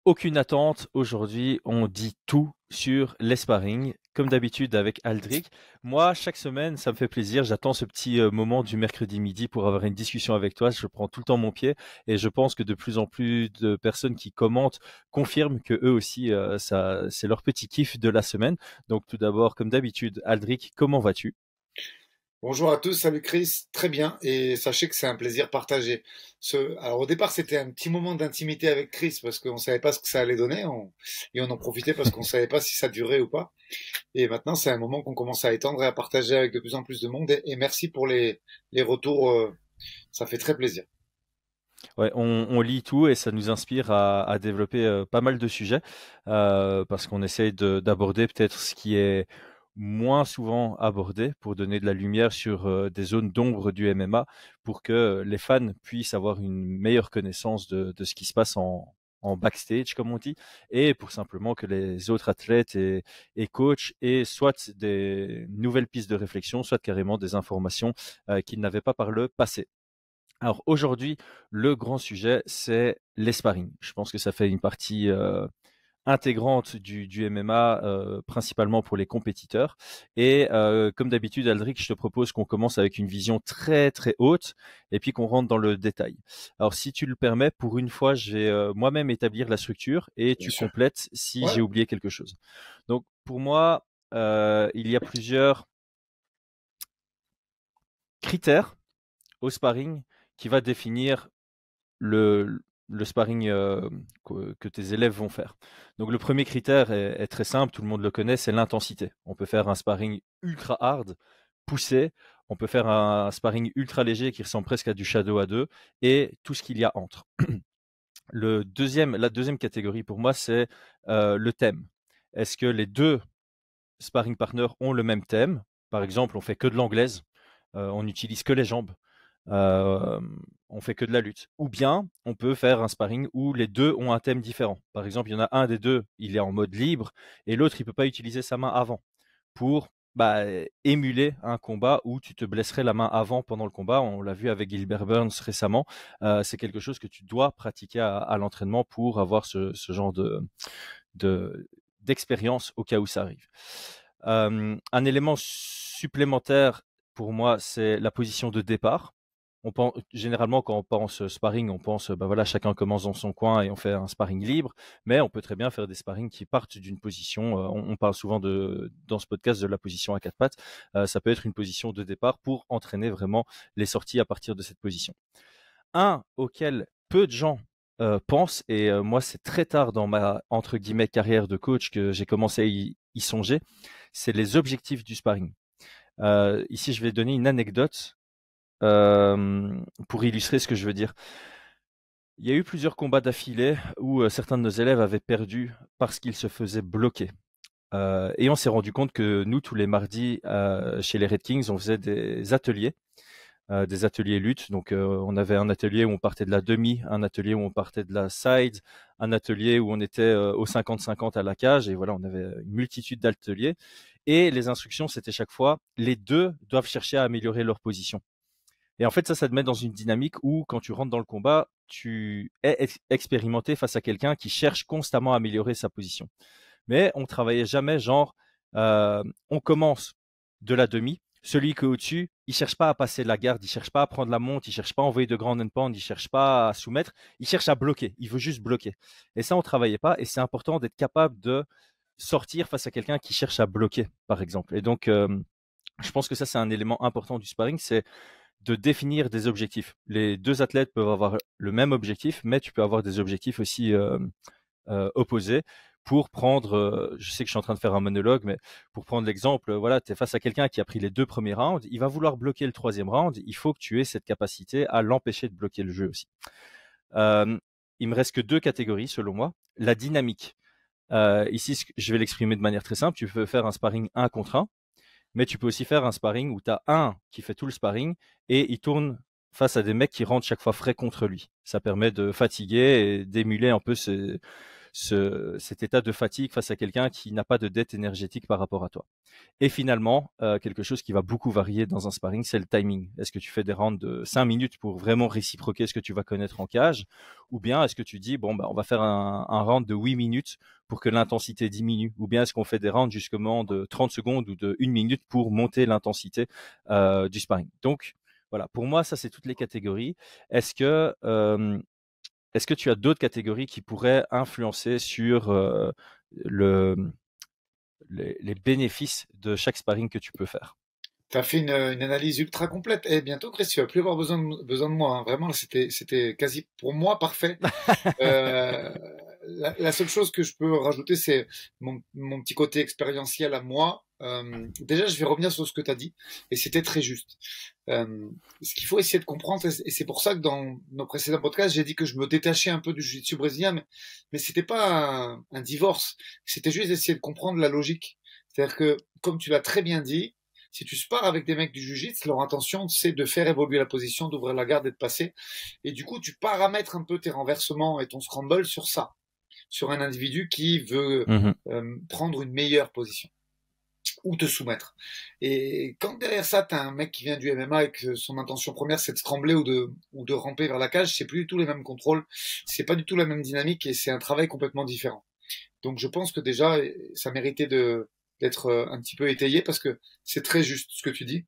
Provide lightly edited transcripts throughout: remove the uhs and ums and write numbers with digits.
Aucune attente. Aujourd'hui, on dit tout sur les sparring, comme d'habitude avec Aldric. Moi, chaque semaine, ça me fait plaisir. J'attends ce petit moment du mercredi midi pour avoir une discussion avec toi. Je prends tout le temps mon pied et je pense que de plus en plus de personnes qui commentent confirment que eux aussi, ça, c'est leur petit kiff de la semaine. Donc, tout d'abord, comme d'habitude, Aldric, comment vas-tu? Bonjour à tous, salut Chris, très bien, et sachez que c'est un plaisir partagé. Alors au départ c'était un petit moment d'intimité avec Chris parce qu'on savait pas ce que ça allait donner, et on en profitait parce qu'on savait pas si ça durait ou pas. Et maintenant c'est un moment qu'on commence à étendre et à partager avec de plus en plus de monde, et merci pour les retours, ça fait très plaisir. Ouais, on lit tout et ça nous inspire à développer pas mal de sujets parce qu'on essaye d'aborder peut-être ce qui est moins souvent abordé pour donner de la lumière sur des zones d'ombre du MMA pour que les fans puissent avoir une meilleure connaissance de ce qui se passe en backstage, comme on dit, et pour simplement que les autres athlètes et coachs aient soit des nouvelles pistes de réflexion, soit carrément des informations qu'ils n'avaient pas par le passé. Alors aujourd'hui, le grand sujet, c'est les sparring. Je pense que ça fait une partie intégrante du MMA, principalement pour les compétiteurs. Et comme d'habitude, Aldric, je te propose qu'on commence avec une vision très très haute et puis qu'on rentre dans le détail. Alors si tu le permets, pour une fois, je vais moi-même établir la structure et Bien tu sûr. complètes si Ouais, j'ai oublié quelque chose. Donc pour moi, il y a plusieurs critères au sparring qui va définir le sparring que tes élèves vont faire. Donc le premier critère est très simple, tout le monde le connaît, c'est l'intensité. On peut faire un sparring ultra hard, poussé, on peut faire un sparring ultra léger qui ressemble presque à du shadow à deux, et tout ce qu'il y a entre. La deuxième catégorie pour moi, c'est le thème. Est-ce que les deux sparring partners ont le même thème? Par exemple, on fait que de l'anglaise, on n'utilise que les jambes. Euh, on fait que de la lutte. Ou bien, on peut faire un sparring où les deux ont un thème différent. Par exemple, il y en a un des deux, il est en mode libre, et l'autre, il peut pas utiliser sa main avant pour émuler un combat où tu te blesserais la main avant pendant le combat. On l'a vu avec Gilbert Burns récemment. C'est quelque chose que tu dois pratiquer à l'entraînement pour avoir ce genre de- d'expérience au cas où ça arrive. Un élément supplémentaire pour moi, c'est la position de départ. Généralement, quand on pense sparring, on pense, bah voilà, chacun commence dans son coin et on fait un sparring libre, mais on peut très bien faire des sparring qui partent d'une position. On parle souvent dans ce podcast de la position à quatre pattes. Ça peut être une position de départ pour entraîner vraiment les sorties à partir de cette position. Un auquel peu de gens pensent, et moi, c'est très tard dans ma entre guillemets carrière de coach que j'ai commencé à y songer, c'est les objectifs du sparring. Ici, je vais donner une anecdote pour illustrer ce que je veux dire. Il y a eu plusieurs combats d'affilée où certains de nos élèves avaient perdu parce qu'ils se faisaient bloquer. Et on s'est rendu compte que nous, tous les mardis, chez les Red Kings, on faisait des ateliers lutte. Donc, on avait un atelier où on partait de la demi, un atelier où on partait de la side, un atelier où on était au 50-50 à la cage. Et voilà, on avait une multitude d'ateliers. Et les instructions, c'était chaque fois, les deux doivent chercher à améliorer leur position. Et en fait, ça te met dans une dynamique où, quand tu rentres dans le combat, tu es expérimenté face à quelqu'un qui cherche constamment à améliorer sa position. Mais on travaillait jamais genre, on commence de la demi. Celui qui est au-dessus, il cherche pas à passer la garde, il cherche pas à prendre la monte, il cherche pas à envoyer de grand end pound, il cherche pas à soumettre, il cherche à bloquer, il veut juste bloquer. Et ça, on travaillait pas. Et c'est important d'être capable de sortir face à quelqu'un qui cherche à bloquer, par exemple. Et donc, je pense que ça, c'est un élément important du sparring, c'est de définir des objectifs. Les deux athlètes peuvent avoir le même objectif, mais tu peux avoir des objectifs aussi opposés pour prendre, je sais que je suis en train de faire un monologue, mais pour prendre l'exemple, voilà, tu es face à quelqu'un qui a pris les deux premiers rounds, il va vouloir bloquer le troisième round, il faut que tu aies cette capacité à l'empêcher de bloquer le jeu aussi. Euh, il me reste que deux catégories selon moi. La dynamique. Ici, je vais l'exprimer de manière très simple. Tu peux faire un sparring un contre un, mais tu peux aussi faire un sparring où tu as un qui fait tout le sparring et il tourne face à des mecs qui rentrent chaque fois frais contre lui. Ça permet de fatiguer et d'émuler un peu cet état de fatigue face à quelqu'un qui n'a pas de dette énergétique par rapport à toi. Et finalement, quelque chose qui va beaucoup varier dans un sparring, c'est le timing. Est-ce que tu fais des rounds de 5 minutes pour vraiment réciproquer ce que tu vas connaître en cage, ou bien est-ce que tu dis, bon, bah, on va faire un round de 8 minutes pour que l'intensité diminue, ou bien est-ce qu'on fait des rounds justement de 30 secondes ou de 1 minute pour monter l'intensité du sparring. Donc, voilà, pour moi, ça, c'est toutes les catégories. Est-ce que, est-ce que tu as d'autres catégories qui pourraient influencer sur le, les bénéfices de chaque sparring que tu peux faire? Tu as fait une analyse ultra complète. Et bientôt, Chris, tu vas plus avoir besoin de moi, hein. Vraiment, c'était quasi pour moi parfait. Euh, la seule chose que je peux rajouter, c'est mon petit côté expérientiel à moi. Déjà, je vais revenir sur ce que tu as dit, et c'était très juste. Ce qu'il faut essayer de comprendre, et c'est pour ça que dans nos précédents podcasts, j'ai dit que je me détachais un peu du jiu-jitsu brésilien, mais c'était pas un divorce, c'était juste essayer de comprendre la logique. C'est-à-dire que, comme tu l'as très bien dit, si tu spares avec des mecs du jiu-jitsu, leur intention, c'est de faire évoluer la position, d'ouvrir la garde et de passer. Et du coup, tu paramètres un peu tes renversements et ton scramble sur ça, sur un individu qui veut Mhm. prendre une meilleure position ou te soumettre. Et quand derrière ça, tu as un mec qui vient du MMA et que son intention première, c'est de scrambler ou de ramper vers la cage, c'est plus du tout les mêmes contrôles, c'est pas du tout la même dynamique et c'est un travail complètement différent. Donc je pense que déjà, ça méritait d'être un petit peu étayé parce que c'est très juste ce que tu dis.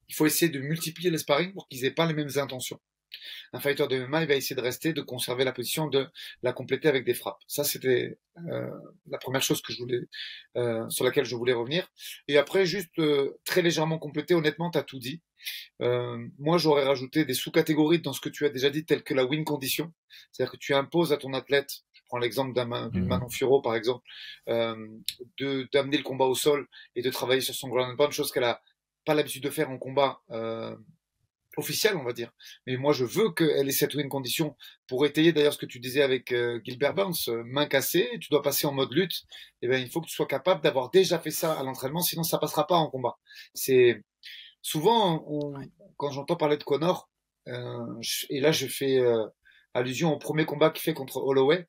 Il faut essayer de multiplier les sparring pour qu'ils aient pas les mêmes intentions. Un fighter de MMA, il va essayer de rester, de conserver la position, de la compléter avec des frappes. Ça, c'était la première chose que je voulais, sur laquelle je voulais revenir. Et après, juste très légèrement compléter, honnêtement, tu as tout dit. Moi, j'aurais rajouté des sous-catégories dans ce que tu as déjà dit, telles que la win condition. C'est-à-dire que tu imposes à ton athlète, je prends l'exemple d'une Mhm. Manon Furo, par exemple, d'amener le combat au sol et de travailler sur son ground and pound, chose qu'elle a pas l'habitude de faire en combat officielle, on va dire. Mais moi, je veux qu'elle ait cette win condition pour étayer d'ailleurs ce que tu disais avec Gilbert Burns, main cassée, tu dois passer en mode lutte. Et ben, il faut que tu sois capable d'avoir déjà fait ça à l'entraînement, sinon ça passera pas en combat. C'est souvent quand j'entends parler de Connor, et là je fais allusion au premier combat qu'il fait contre Holloway.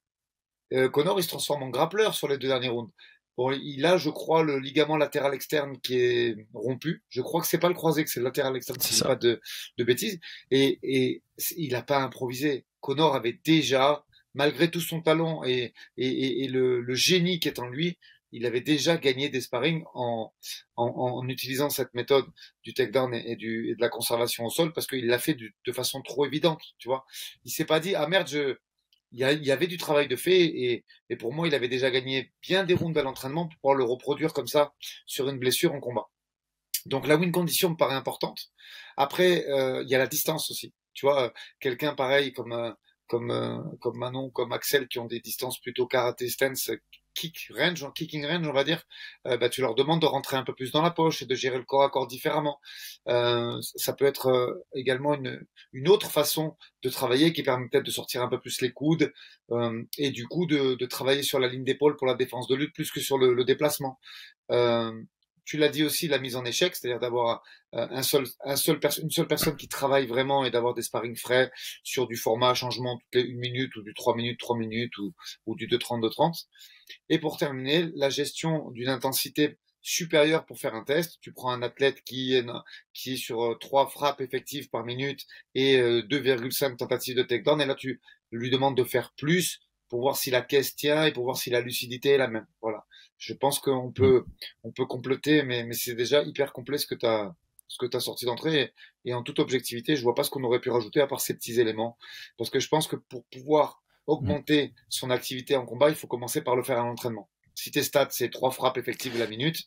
Connor, il se transforme en grappleur sur les 2 derniers rounds. Bon, il a, je crois, le ligament latéral externe qui est rompu. Je crois que c'est pas le croisé, que c'est le latéral externe, si C'est je dis ça. pas de bêtises. Et il a pas improvisé. Connor avait déjà, malgré tout son talent et le génie qui est en lui, il avait déjà gagné des sparring en utilisant cette méthode du takedown et de la conservation au sol parce qu'il l'a fait de façon trop évidente, tu vois. Il s'est pas dit, ah merde, il y avait du travail de fait et pour moi, il avait déjà gagné bien des rounds à l'entraînement pour pouvoir le reproduire comme ça sur une blessure en combat. Donc la win condition me paraît importante. Après, il y a la distance aussi. Tu vois, quelqu'un pareil comme Manon, comme Axel, qui ont des distances plutôt karaté stance, kicking range, on va dire, bah, tu leur demandes de rentrer un peu plus dans la poche et de gérer le corps à corps différemment. Ça peut être également une autre façon de travailler qui permet peut-être de sortir un peu plus les coudes et du coup de travailler sur la ligne d'épaule pour la défense de lutte plus que sur le déplacement. Euh, Tu l'as dit aussi, la mise en échec, c'est-à-dire d'avoir une seule personne qui travaille vraiment et d'avoir des sparring frais sur du format changement toutes les 1 minute ou du 3 minutes, 3 minutes ou du 2,30, 2,30. Et pour terminer, la gestion d'une intensité supérieure pour faire un test. Tu prends un athlète qui est sur 3 frappes effectives par minute et 2,5 tentatives de takedown. Et là, tu lui demandes de faire plus pour voir si la caisse tient et pour voir si la lucidité est la même. Voilà. Je pense on peut compléter, mais c'est déjà hyper complet ce que tu as sorti d'entrée. Et en toute objectivité, je vois pas ce qu'on aurait pu rajouter à part ces petits éléments. Parce que je pense que pour pouvoir Mhm. augmenter son activité en combat, il faut commencer par le faire à l'entraînement. Si tes stats, c'est 3 frappes effectives la minute,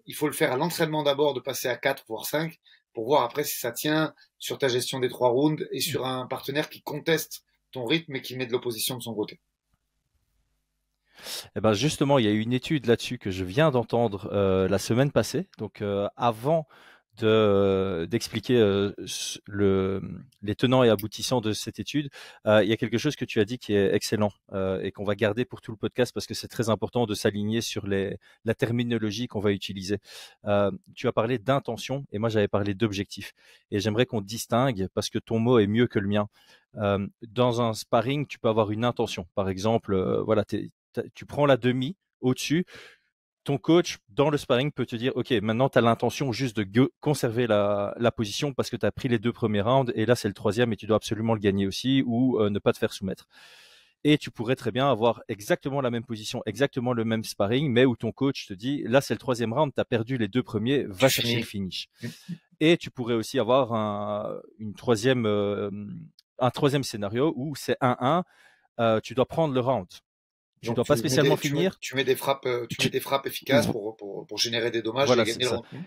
il faut le faire à l'entraînement d'abord, de passer à 4 voire 5 pour voir après si ça tient sur ta gestion des 3 rounds et sur un partenaire qui conteste ton rythme et qui met de l'opposition de son côté. Eh ben justement, il y a eu une étude là-dessus que je viens d'entendre la semaine passée. Donc avant d'expliquer les tenants et aboutissants de cette étude, il y a quelque chose que tu as dit qui est excellent et qu'on va garder pour tout le podcast parce que c'est très important de s'aligner sur la terminologie qu'on va utiliser. Tu as parlé d'intention et moi j'avais parlé d'objectif. Et j'aimerais qu'on distingue parce que ton mot est mieux que le mien. Dans un sparring, tu peux avoir une intention. Par exemple, voilà, tu prends la demi au-dessus. Ton coach, dans le sparring, peut te dire, OK, maintenant, tu as l'intention juste de conserver la position parce que tu as pris les 2 premiers rounds et là, c'est le troisième et tu dois absolument le gagner aussi ou ne pas te faire soumettre. Et tu pourrais très bien avoir exactement la même position, exactement le même sparring, mais où ton coach te dit, là, c'est le troisième round, tu as perdu les 2 premiers, va chercher le finish. Et tu pourrais aussi avoir un troisième scénario où c'est 1-1, tu dois prendre le round. Tu Donc dois pas spécialement finir. tu mets des frappes, mets des frappes efficaces pour générer des dommages et Voilà, c'est gagner le ça. round.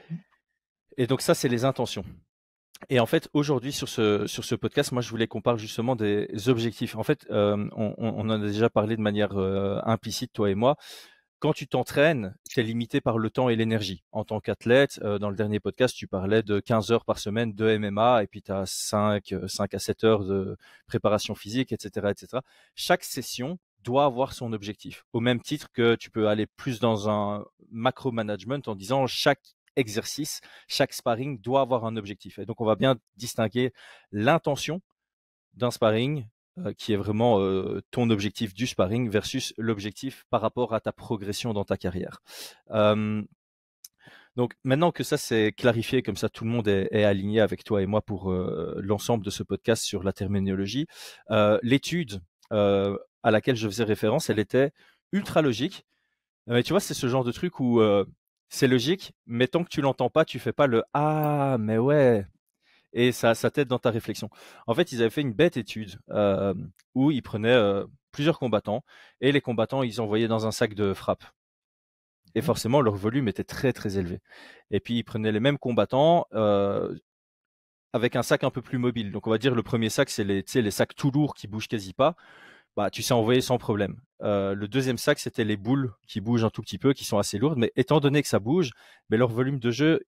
Et donc ça, c'est les intentions. Et en fait, aujourd'hui, sur ce podcast, moi, je voulais qu'on parle justement des objectifs. En fait, on en a déjà parlé de manière implicite, toi et moi. Quand tu t'entraînes, tu es limité par le temps et l'énergie. En tant qu'athlète, dans le dernier podcast, tu parlais de 15 heures par semaine de MMA et puis tu as 5 à 7 heures de préparation physique, etc., etc. Chaque session doit avoir son objectif. Au même titre que tu peux aller plus dans un macro-management en disant chaque exercice, chaque sparring doit avoir un objectif. Et donc, on va bien distinguer l'intention d'un sparring qui est vraiment ton objectif du sparring versus l'objectif par rapport à ta progression dans ta carrière. Donc maintenant que ça c'est clarifié, comme ça tout le monde est aligné avec toi et moi pour l'ensemble de ce podcast sur la terminologie, l'étude à laquelle je faisais référence, elle était ultra logique. Mais tu vois, c'est ce genre de truc où c'est logique, mais tant que tu l'entends pas, tu fais pas le ah mais ouais, et ça t'aide dans ta réflexion. En fait, ils avaient fait une bête étude où ils prenaient plusieurs combattants et les combattants, ils envoyaient dans un sac de frappe. Et forcément, leur volume était très très élevé. Et puis, ils prenaient les mêmes combattants avec un sac un peu plus mobile. Donc, on va dire le premier sac, c'est les sacs tout lourds qui bougent quasi pas. Bah, tu sais envoyer sans problème. Le deuxième sac, c'était les boules qui bougent un tout petit peu, qui sont assez lourdes. Mais étant donné que ça bouge, mais leur volume de jeu,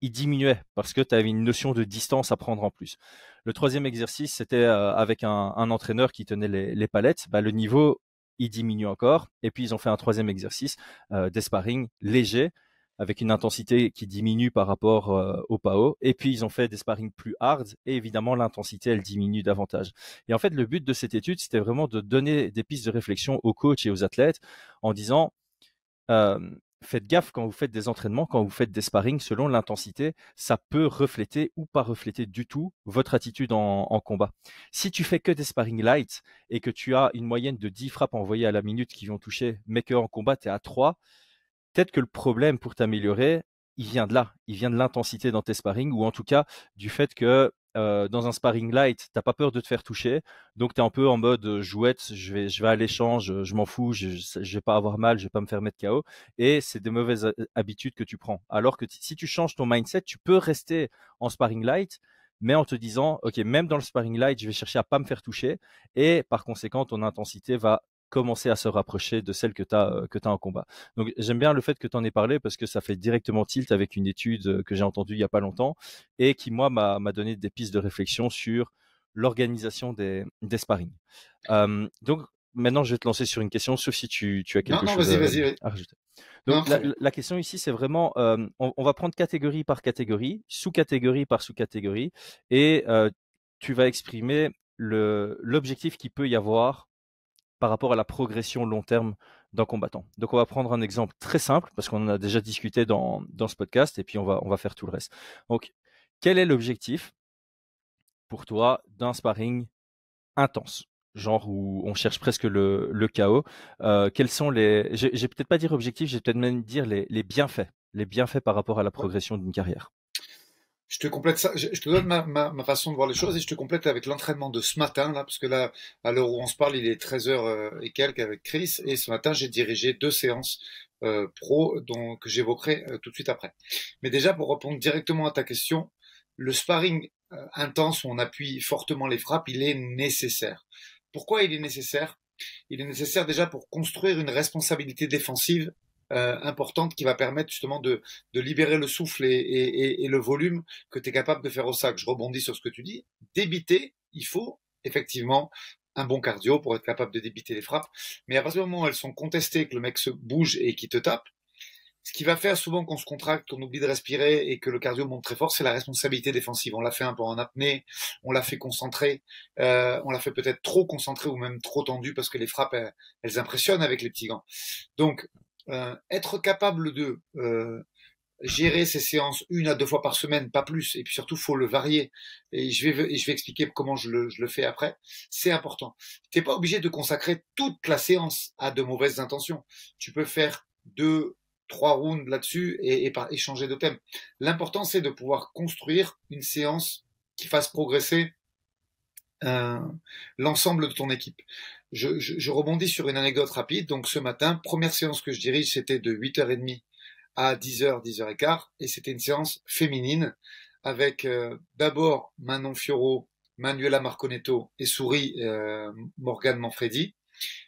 il diminuait parce que tu avais une notion de distance à prendre en plus. Le troisième exercice, c'était avec un entraîneur qui tenait les palettes. Bah, le niveau, il diminue encore. Et puis, ils ont fait un troisième exercice, des sparring légers, avec une intensité qui diminue par rapport au PAO. Et puis, ils ont fait des sparring plus hard. Et évidemment, l'intensité, elle diminue davantage. Et en fait, le but de cette étude, c'était vraiment de donner des pistes de réflexion aux coachs et aux athlètes en disant, euh, faites gaffe quand vous faites des entraînements, quand vous faites des sparring, selon l'intensité, ça peut refléter ou pas refléter du tout votre attitude en combat. Si tu fais que des sparring light et que tu as une moyenne de 10 frappes envoyées à la minute qui vont toucher, mais qu'en combat, tu es à 3, peut-être que le problème pour t'améliorer, il vient de là. Il vient de l'intensité dans tes sparring ou en tout cas du fait que dans un sparring light, t'as pas peur de te faire toucher. Donc, tu es un peu en mode jouette, je vais à l'échange, je m'en fous, je vais pas avoir mal, je vais pas me faire mettre KO. Et c'est des mauvaises habitudes que tu prends. Alors que si tu changes ton mindset, tu peux rester en sparring light, mais en te disant, OK, même dans le sparring light, je vais chercher à pas me faire toucher. Et par conséquent, ton intensité va commencer à se rapprocher de celle que tu as en combat. Donc j'aime bien le fait que tu en aies parlé parce que ça fait directement tilt avec une étude que j'ai entendue il y a pas longtemps et qui moi m'a donné des pistes de réflexion sur l'organisation des sparring. Donc maintenant je vais te lancer sur une question, sauf si tu as quelque Non, chose vas-y. à rajouter. Non, Donc très bien. la question ici c'est vraiment on va prendre catégorie par catégorie, sous-catégorie par sous-catégorie et tu vas exprimer l'objectif qu'il peut y avoir par rapport à la progression long terme d'un combattant. Donc on va prendre un exemple très simple, parce qu'on en a déjà discuté dans ce podcast, et puis on va faire tout le reste. Donc, quel est l'objectif pour toi d'un sparring intense, genre où on cherche presque le chaos? Quels sont j'ai peut-être pas dire objectifs, j'ai peut-être même dire les bienfaits par rapport à la Ouais. progression d'une carrière. Je te complète ça, je te donne ma façon de voir les choses et je te complète avec l'entraînement de ce matin, là, parce que là, à l'heure où on se parle, il est 13 heures et quelques avec Chris, et ce matin, j'ai dirigé 2 séances pro que j'évoquerai tout de suite après. Mais déjà, pour répondre directement à ta question, le sparring intense où on appuie fortement les frappes, il est nécessaire. Pourquoi il est nécessaire? Il est nécessaire déjà pour construire une responsabilité défensive importante qui va permettre justement de libérer le souffle et le volume que tu es capable de faire au sac. Je rebondis sur ce que tu dis. Débiter, il faut effectivement un bon cardio pour être capable de débiter les frappes. Mais à partir du moment où elles sont contestées, que le mec se bouge et qu'il te tape, Ce qui va faire souvent qu'on se contracte, qu'on oublie de respirer et que le cardio monte très fort, c'est la responsabilité défensive. On l'a fait un peu en apnée, on l'a fait concentré, on l'a fait peut-être trop concentré ou même trop tendu parce que les frappes, elles impressionnent avec les petits gants. Donc, être capable de gérer ces séances 1 à 2 fois par semaine, pas plus, et puis surtout, faut le varier. Et je vais expliquer comment je le fais après. C'est important. T'es pas obligé de consacrer toute la séance à de mauvaises intentions. Tu peux faire 2, 3 rounds là-dessus et changer de thème. L'important, c'est de pouvoir construire une séance qui fasse progresser euh, l'ensemble de ton équipe. Je rebondis sur une anecdote rapide. Donc ce matin, première séance que je dirige, c'était de 8h30 à 10h, 10h15, et c'était une séance féminine avec d'abord Manon Fiorot, Manuela Marconetto et souris Morgane Manfredi,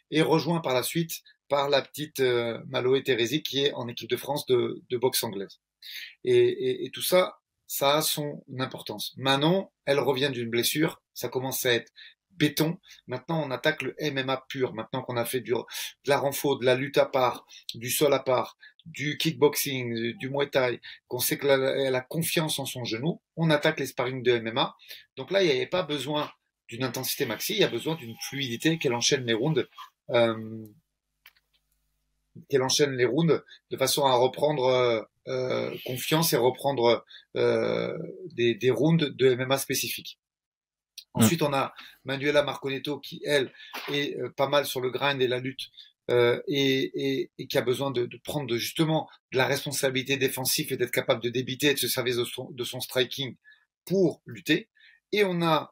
et rejoint par la suite par la petite Maloé Thérési qui est en équipe de France de boxe anglaise. Et tout ça, ça a son importance. Manon, elle revient d'une blessure, ça commence à être béton. Maintenant, on attaque le MMA pur. Maintenant qu'on a fait de la renfo, de la lutte à part, du sol à part, du kickboxing, du muay thai, qu'on sait qu'elle a confiance en son genou, on attaque les sparring de MMA. Donc là, il n'y avait pas besoin d'une intensité maxi, il y a besoin d'une fluidité qu'elle enchaîne les rounds. Qu'elle enchaîne les rounds de façon à reprendre confiance et reprendre des rounds de MMA spécifiques. Ensuite, on a Manuela Marconetto qui, elle, est pas mal sur le grind et la lutte et qui a besoin de prendre justement de la responsabilité défensive et d'être capable de débiter et de se servir de son striking pour lutter. Et on a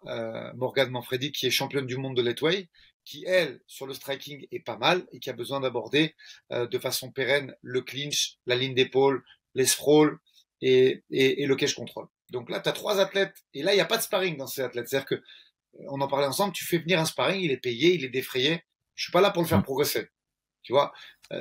Morgane Manfredi qui est championne du monde de lightweight, qui, elle, sur le striking est pas mal et qui a besoin d'aborder de façon pérenne le clinch, la ligne d'épaule, les sprawls et le cage control. Donc là, tu as 3 athlètes, et là, il n'y a pas de sparring dans ces athlètes. C'est-à-dire que, on en parlait ensemble, tu fais venir un sparring, il est payé, il est défrayé. Je suis pas là pour le faire progresser. Tu vois,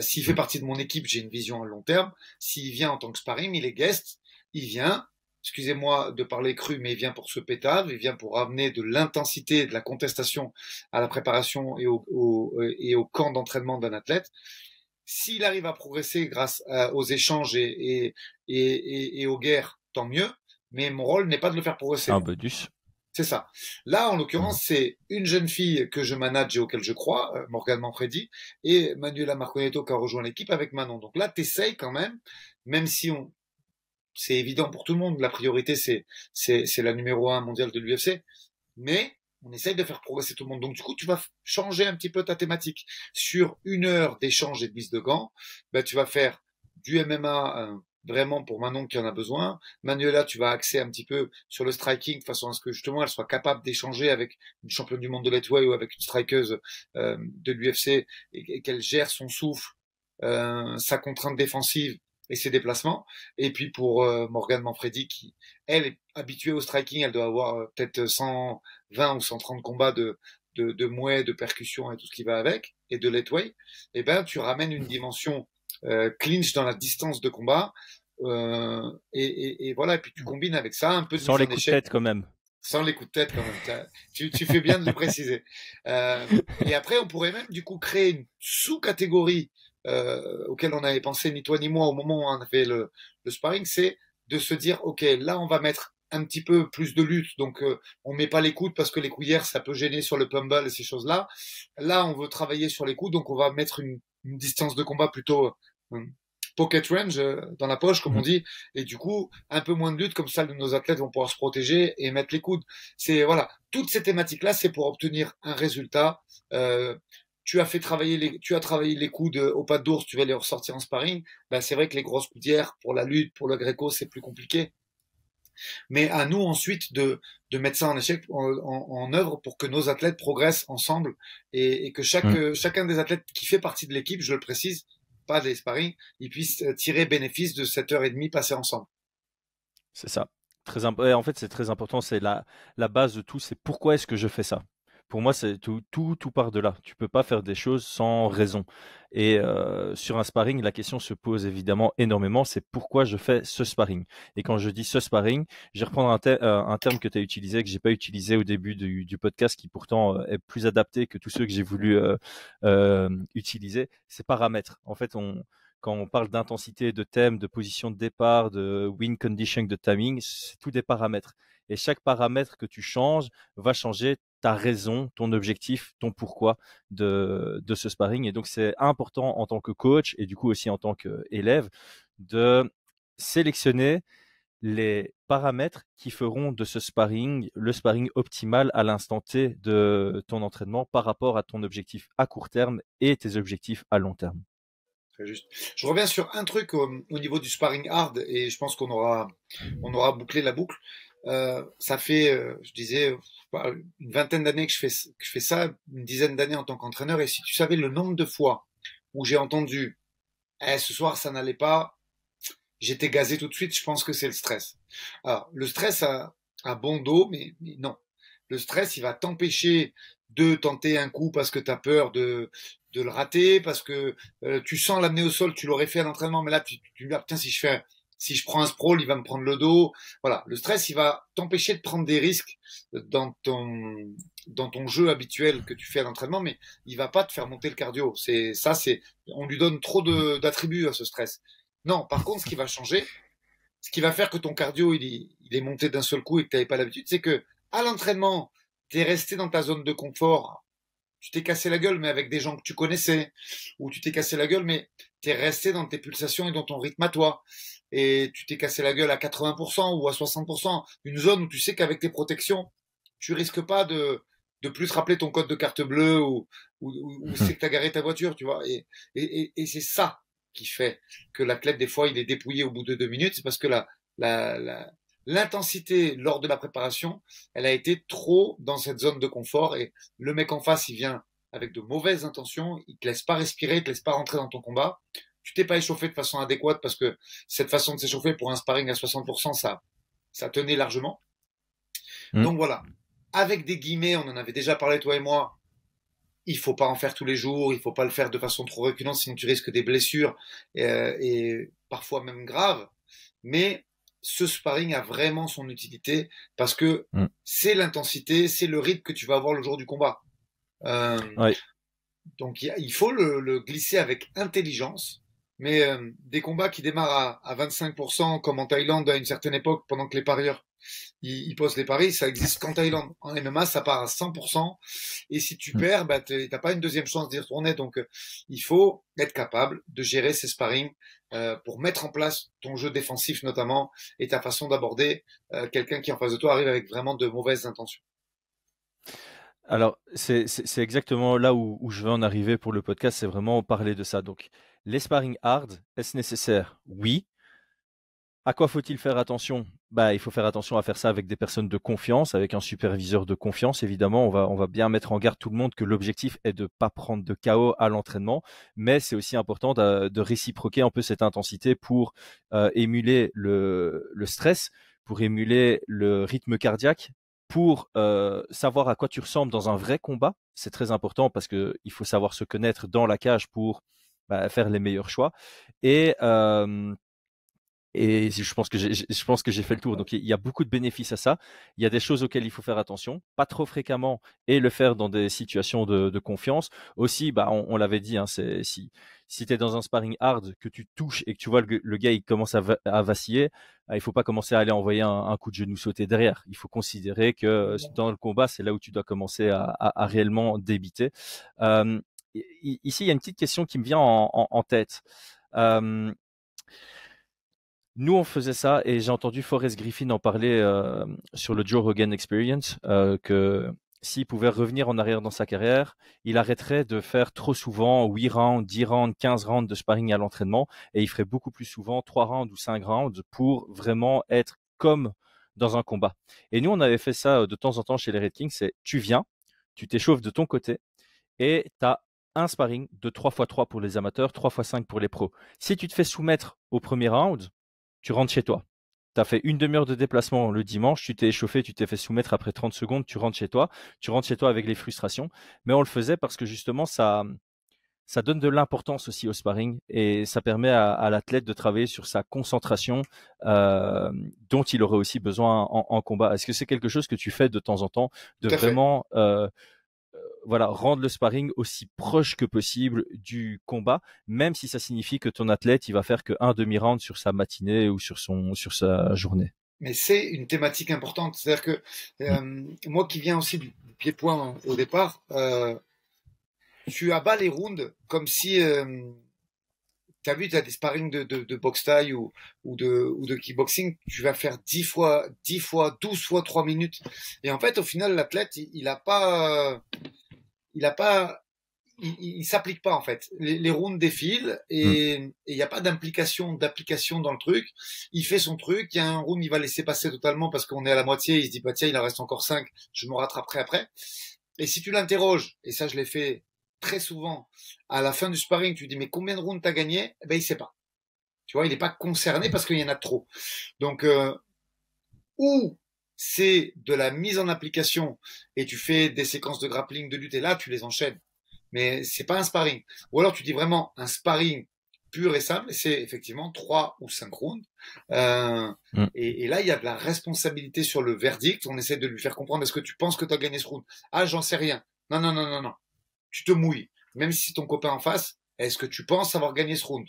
s'il fait partie de mon équipe, j'ai une vision à long terme. S'il vient en tant que sparring, il est guest, il vient, excusez-moi de parler cru, mais il vient pour se pétave, il vient pour amener de l'intensité, de la contestation à la préparation et au camp d'entraînement d'un athlète. S'il arrive à progresser grâce aux échanges et aux guerres, tant mieux. Mais mon rôle n'est pas de le faire progresser. Un bonus. C'est ça. Là, en l'occurrence, c'est une jeune fille que je manage et auquel je crois, Morgane Manfredi, et Manuela Marconetto qui a rejoint l'équipe avec Manon. Donc là, t'essayes quand même si c'est évident pour tout le monde, la priorité c'est la numéro 1 mondiale de l'UFC, mais on essaye de faire progresser tout le monde. Donc du coup, tu vas changer un petit peu ta thématique. Sur 1 heure d'échange et de mise de gants, tu vas faire du MMA vraiment pour Manon qui en a besoin. Manuela, tu vas axer un petit peu sur le striking de façon à ce que justement elle soit capable d'échanger avec une championne du monde de lightweight ou avec une strikeuse de l'UFC et qu'elle gère son souffle, sa contrainte défensive et ses déplacements. Et puis pour Morgane Manfredi qui, elle, est habituée au striking, elle doit avoir peut-être 120 ou 130 combats de mouet, de percussion et tout ce qui va avec, et de lightweight, et tu ramènes une dimension clinch dans la distance de combat, et voilà, et puis tu combines avec ça un peu de sans les coups de tête quand même. Sans les coups de tête quand même. Tu fais bien de le préciser. Et après, on pourrait même du coup créer une sous-catégorie auquel on n'avait pensé ni toi ni moi au moment où on a fait le sparring, c'est de se dire, ok, là on va mettre un petit peu plus de lutte, donc on met pas les coudes parce que les couillères ça peut gêner sur le pummel et ces choses-là. Là, on veut travailler sur les coudes, donc on va mettre une distance de combat plutôt pocket range dans la poche, comme on dit, et du coup, un peu moins de lutte, comme ça, nos athlètes vont pouvoir se protéger et mettre les coudes. C'est, voilà, toutes ces thématiques-là, c'est pour obtenir un résultat. Tu as travaillé les coudes au pas d'ours, tu vas les ressortir en sparring. C'est vrai que les grosses coudières, pour la lutte, pour le gréco, c'est plus compliqué. Mais à nous ensuite de mettre ça en échec, en œuvre pour que nos athlètes progressent ensemble et que chacun des athlètes qui fait partie de l'équipe, je le précise, pas des sparring, ils puissent tirer bénéfice de 7h30 passée ensemble. C'est ça. En fait, c'est très important. C'est la base de tout. C'est pourquoi est-ce que je fais ça? Pour moi, c'est tout part de là. Tu peux pas faire des choses sans raison. Et sur un sparring, la question se pose évidemment énormément. C'est pourquoi je fais ce sparring. Et quand je dis ce sparring, je vais reprendre un terme que tu as utilisé, que j'ai pas utilisé au début du podcast, qui pourtant est plus adapté que tous ceux que j'ai voulu utiliser. C'est paramètre. En fait, quand on parle d'intensité, de thème, de position de départ, de win condition, de timing, c'est tout des paramètres. Et chaque paramètre que tu changes va changer ta raison, ton objectif, ton pourquoi de ce sparring. Et donc, c'est important en tant que coach et du coup aussi en tant qu'élève de sélectionner les paramètres qui feront de ce sparring le sparring optimal à l'instant T de ton entraînement par rapport à ton objectif à court terme et tes objectifs à long terme. Très juste. Je reviens sur un truc au niveau du sparring hard et je pense qu'on aura bouclé la boucle. Ça fait, je disais, une vingtaine d'années que je fais ça, une dizaine d'années en tant qu'entraîneur. Et si tu savais le nombre de fois où j'ai entendu, ce soir ça n'allait pas, j'étais gazé tout de suite. Je pense que c'est le stress. Alors, le stress a bon dos, mais non. Le stress, il va t'empêcher de tenter un coup parce que tu as peur de le rater, parce que tu sens l'amener au sol, tu l'aurais fait à l'entraînement, mais là, tu dis, ah, putain, si je prends un sprawl, il va me prendre le dos. Voilà, le stress, il va t'empêcher de prendre des risques dans ton jeu habituel que tu fais à l'entraînement, mais il va pas te faire monter le cardio. On lui donne trop d'attributs à ce stress. Non, par contre, ce qui va changer, ce qui va faire que ton cardio il est monté d'un seul coup et que tu n'avais pas l'habitude, c'est que à l'entraînement, tu es resté dans ta zone de confort. Tu t'es cassé la gueule, mais avec des gens que tu connaissais, ou tu t'es cassé la gueule, mais tu es resté dans tes pulsations et dans ton rythme à toi. Et tu t'es cassé la gueule à 80% ou à 60%. Une zone où tu sais qu'avec tes protections, tu risques pas de plus te rappeler ton code de carte bleue ou c'est que tu as garé ta voiture, tu vois. Et c'est ça qui fait que l'athlète, des fois, il est dépouillé au bout de 2 minutes. C'est parce que l'intensité lors de la préparation, elle a été trop dans cette zone de confort et le mec en face, il vient avec de mauvaises intentions, il te laisse pas respirer, il te laisse pas rentrer dans ton combat. Tu t'es pas échauffé de façon adéquate parce que cette façon de s'échauffer pour un sparring à 60%, ça tenait largement. Donc voilà. Avec des guillemets, on en avait déjà parlé toi et moi, il faut pas en faire tous les jours, il faut pas le faire de façon trop récurrente, sinon tu risques des blessures et parfois même graves. Mais ce sparring a vraiment son utilité parce que c'est l'intensité, c'est le rythme que tu vas avoir le jour du combat. Ouais. Donc il faut le glisser avec intelligence. Mais des combats qui démarrent à 25%, comme en Thaïlande à une certaine époque, pendant que les parieurs ils posent les paris, ça existe qu'en Thaïlande. En MMA, ça part à 100%. Et si tu perds, bah, t'as pas une deuxième chance d'y retourner. Donc, il faut être capable de gérer ces sparring pour mettre en place ton jeu défensif notamment et ta façon d'aborder quelqu'un qui en face de toi arrive avec vraiment de mauvaises intentions. Alors, c'est exactement là où je veux en arriver pour le podcast, c'est vraiment parler de ça. Donc, les sparring hard, est-ce nécessaire? Oui. À quoi faut-il faire attention? Bah, il faut faire attention à faire ça avec des personnes de confiance, avec un superviseur de confiance. Évidemment, on va bien mettre en garde tout le monde que l'objectif est de ne pas prendre de KO à l'entraînement, mais c'est aussi important de réciproquer un peu cette intensité pour émuler le stress, pour émuler le rythme cardiaque, pour savoir à quoi tu ressembles dans un vrai combat. C'est très important parce qu'il faut savoir se connaître dans la cage pour faire les meilleurs choix. Et je pense que j'ai fait le tour. Donc, il y a beaucoup de bénéfices à ça. Il y a des choses auxquelles il faut faire attention, pas trop fréquemment, et le faire dans des situations de confiance. Aussi, on l'avait dit, hein, si tu es dans un sparring hard, que tu touches et que tu vois le gars, il commence à vaciller, il faut pas commencer à aller envoyer un coup de genou sauté derrière. Il faut considérer que dans le combat, c'est là où tu dois commencer à réellement débiter. Ici, il y a une petite question qui me vient en tête. Nous, on faisait ça et j'ai entendu Forrest Griffin en parler sur le Joe Rogan Experience, que s'il pouvait revenir en arrière dans sa carrière, il arrêterait de faire trop souvent 8 rounds, 10 rounds, 15 rounds de sparring à l'entraînement et il ferait beaucoup plus souvent 3 rounds ou 5 rounds pour vraiment être comme dans un combat. Et nous, on avait fait ça de temps en temps chez les Red Kings, c'est tu viens, tu t'échauffes de ton côté et tu as un sparring de 3x3 pour les amateurs, 3x5 pour les pros. Si tu te fais soumettre au premier round, tu rentres chez toi. Tu as fait une demi-heure de déplacement le dimanche, tu t'es échauffé, tu t'es fait soumettre après 30 secondes, tu rentres chez toi. Tu rentres chez toi avec les frustrations. Mais on le faisait parce que justement, ça donne de l'importance aussi au sparring et ça permet à l'athlète de travailler sur sa concentration dont il aurait aussi besoin en combat. Est-ce que c'est quelque chose que tu fais de temps en temps, de vraiment voilà, rendre le sparring aussi proche que possible du combat, même si ça signifie que ton athlète, il va faire que un demi-round sur sa matinée ou sur sa journée. Mais c'est une thématique importante. C'est-à-dire que Mm. moi qui viens aussi du pied-point au départ, tu abats les rounds comme si tu as vu, tu as des sparring de boxe thaï ou de kickboxing, tu vas faire 10 fois, 12 fois 3 minutes. Et en fait, au final, l'athlète, il a pas, il s'applique pas en fait. Les rounds défilent Mm. et il n'y a pas d'application dans le truc. Il fait son truc. Il y a un round, il va laisser passer totalement parce qu'on est à la moitié. Il se dit bah tiens, il en reste encore 5, je me rattraperai après. Et si tu l'interroges, et ça je l'ai fait très souvent, à la fin du sparring, tu dis mais combien de rounds t'as gagné? Eh ben il sait pas. Tu vois, il n'est pas concerné parce qu'il y en a trop. Donc ou c'est de la mise en application et tu fais des séquences de grappling, de lutte et là tu les enchaînes mais c'est pas un sparring. Ou alors tu dis vraiment un sparring pur et simple, et c'est effectivement 3 ou 5 rounds. Euh, Mm. et là, il y a de la responsabilité sur le verdict. On essaie de lui faire comprendre, est-ce que tu penses que tu as gagné ce round? Ah, j'en sais rien. Non, non, non, non, non. Tu te mouilles. Même si c'est ton copain en face, est-ce que tu penses avoir gagné ce round?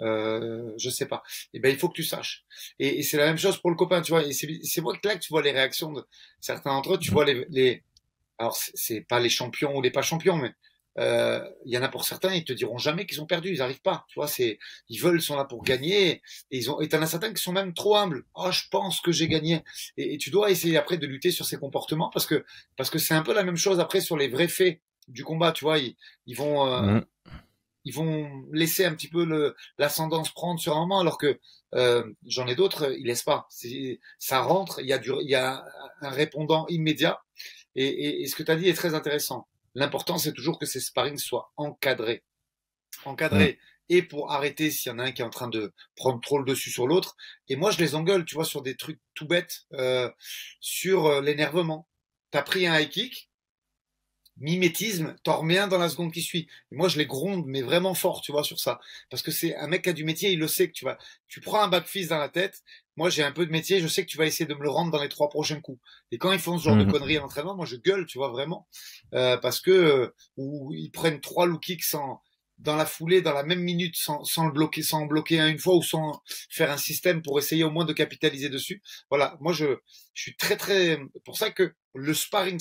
Je sais pas. Et ben il faut que tu saches. Et c'est la même chose pour le copain, tu vois. Et c'est moi que là que tu vois les réactions de certains d'entre eux. Tu Mm. vois alors c'est pas les champions ou les pas champions, mais il y en a pour certains, ils te diront jamais qu'ils ont perdu, ils arrivent pas. Tu vois, ils veulent, sont là pour gagner. Et t'en as certains qui sont même trop humbles. Oh, je pense que j'ai gagné. Et tu dois essayer après de lutter sur ces comportements parce que c'est un peu la même chose après sur les vrais faits du combat. Tu vois, ils vont Mm. ils vont laisser un petit peu l'ascendance prendre sur un moment, alors que j'en ai d'autres, ils laissent pas. Ça rentre, il y a un répondant immédiat. Et ce que tu as dit est très intéressant. L'important, c'est toujours que ces sparring soient encadrés. Mm. Encadrés et pour arrêter s'il y en a un qui est en train de prendre trop le dessus sur l'autre. Et moi, je les engueule, tu vois, sur des trucs tout bêtes, sur l'énervement. T'as pris un high kick, mimétisme, t'en remets un dans la seconde qui suit. Et moi, je les gronde, mais vraiment fort, tu vois, sur ça. Parce que c'est un mec qui a du métier, il le sait que tu prends un back fist dans la tête. Moi, j'ai un peu de métier, je sais que tu vas essayer de me le rendre dans les 3 prochains coups. Et quand ils font ce genre de Mm. conneries à l'entraînement, moi, je gueule, tu vois, vraiment. Parce que, ou ils prennent 3 low kicks dans la foulée, dans la même minute, sans le bloquer, sans en bloquer un une fois ou sans faire un système pour essayer au moins de capitaliser dessus. Voilà. Moi, je suis très, très, pour ça que le sparring,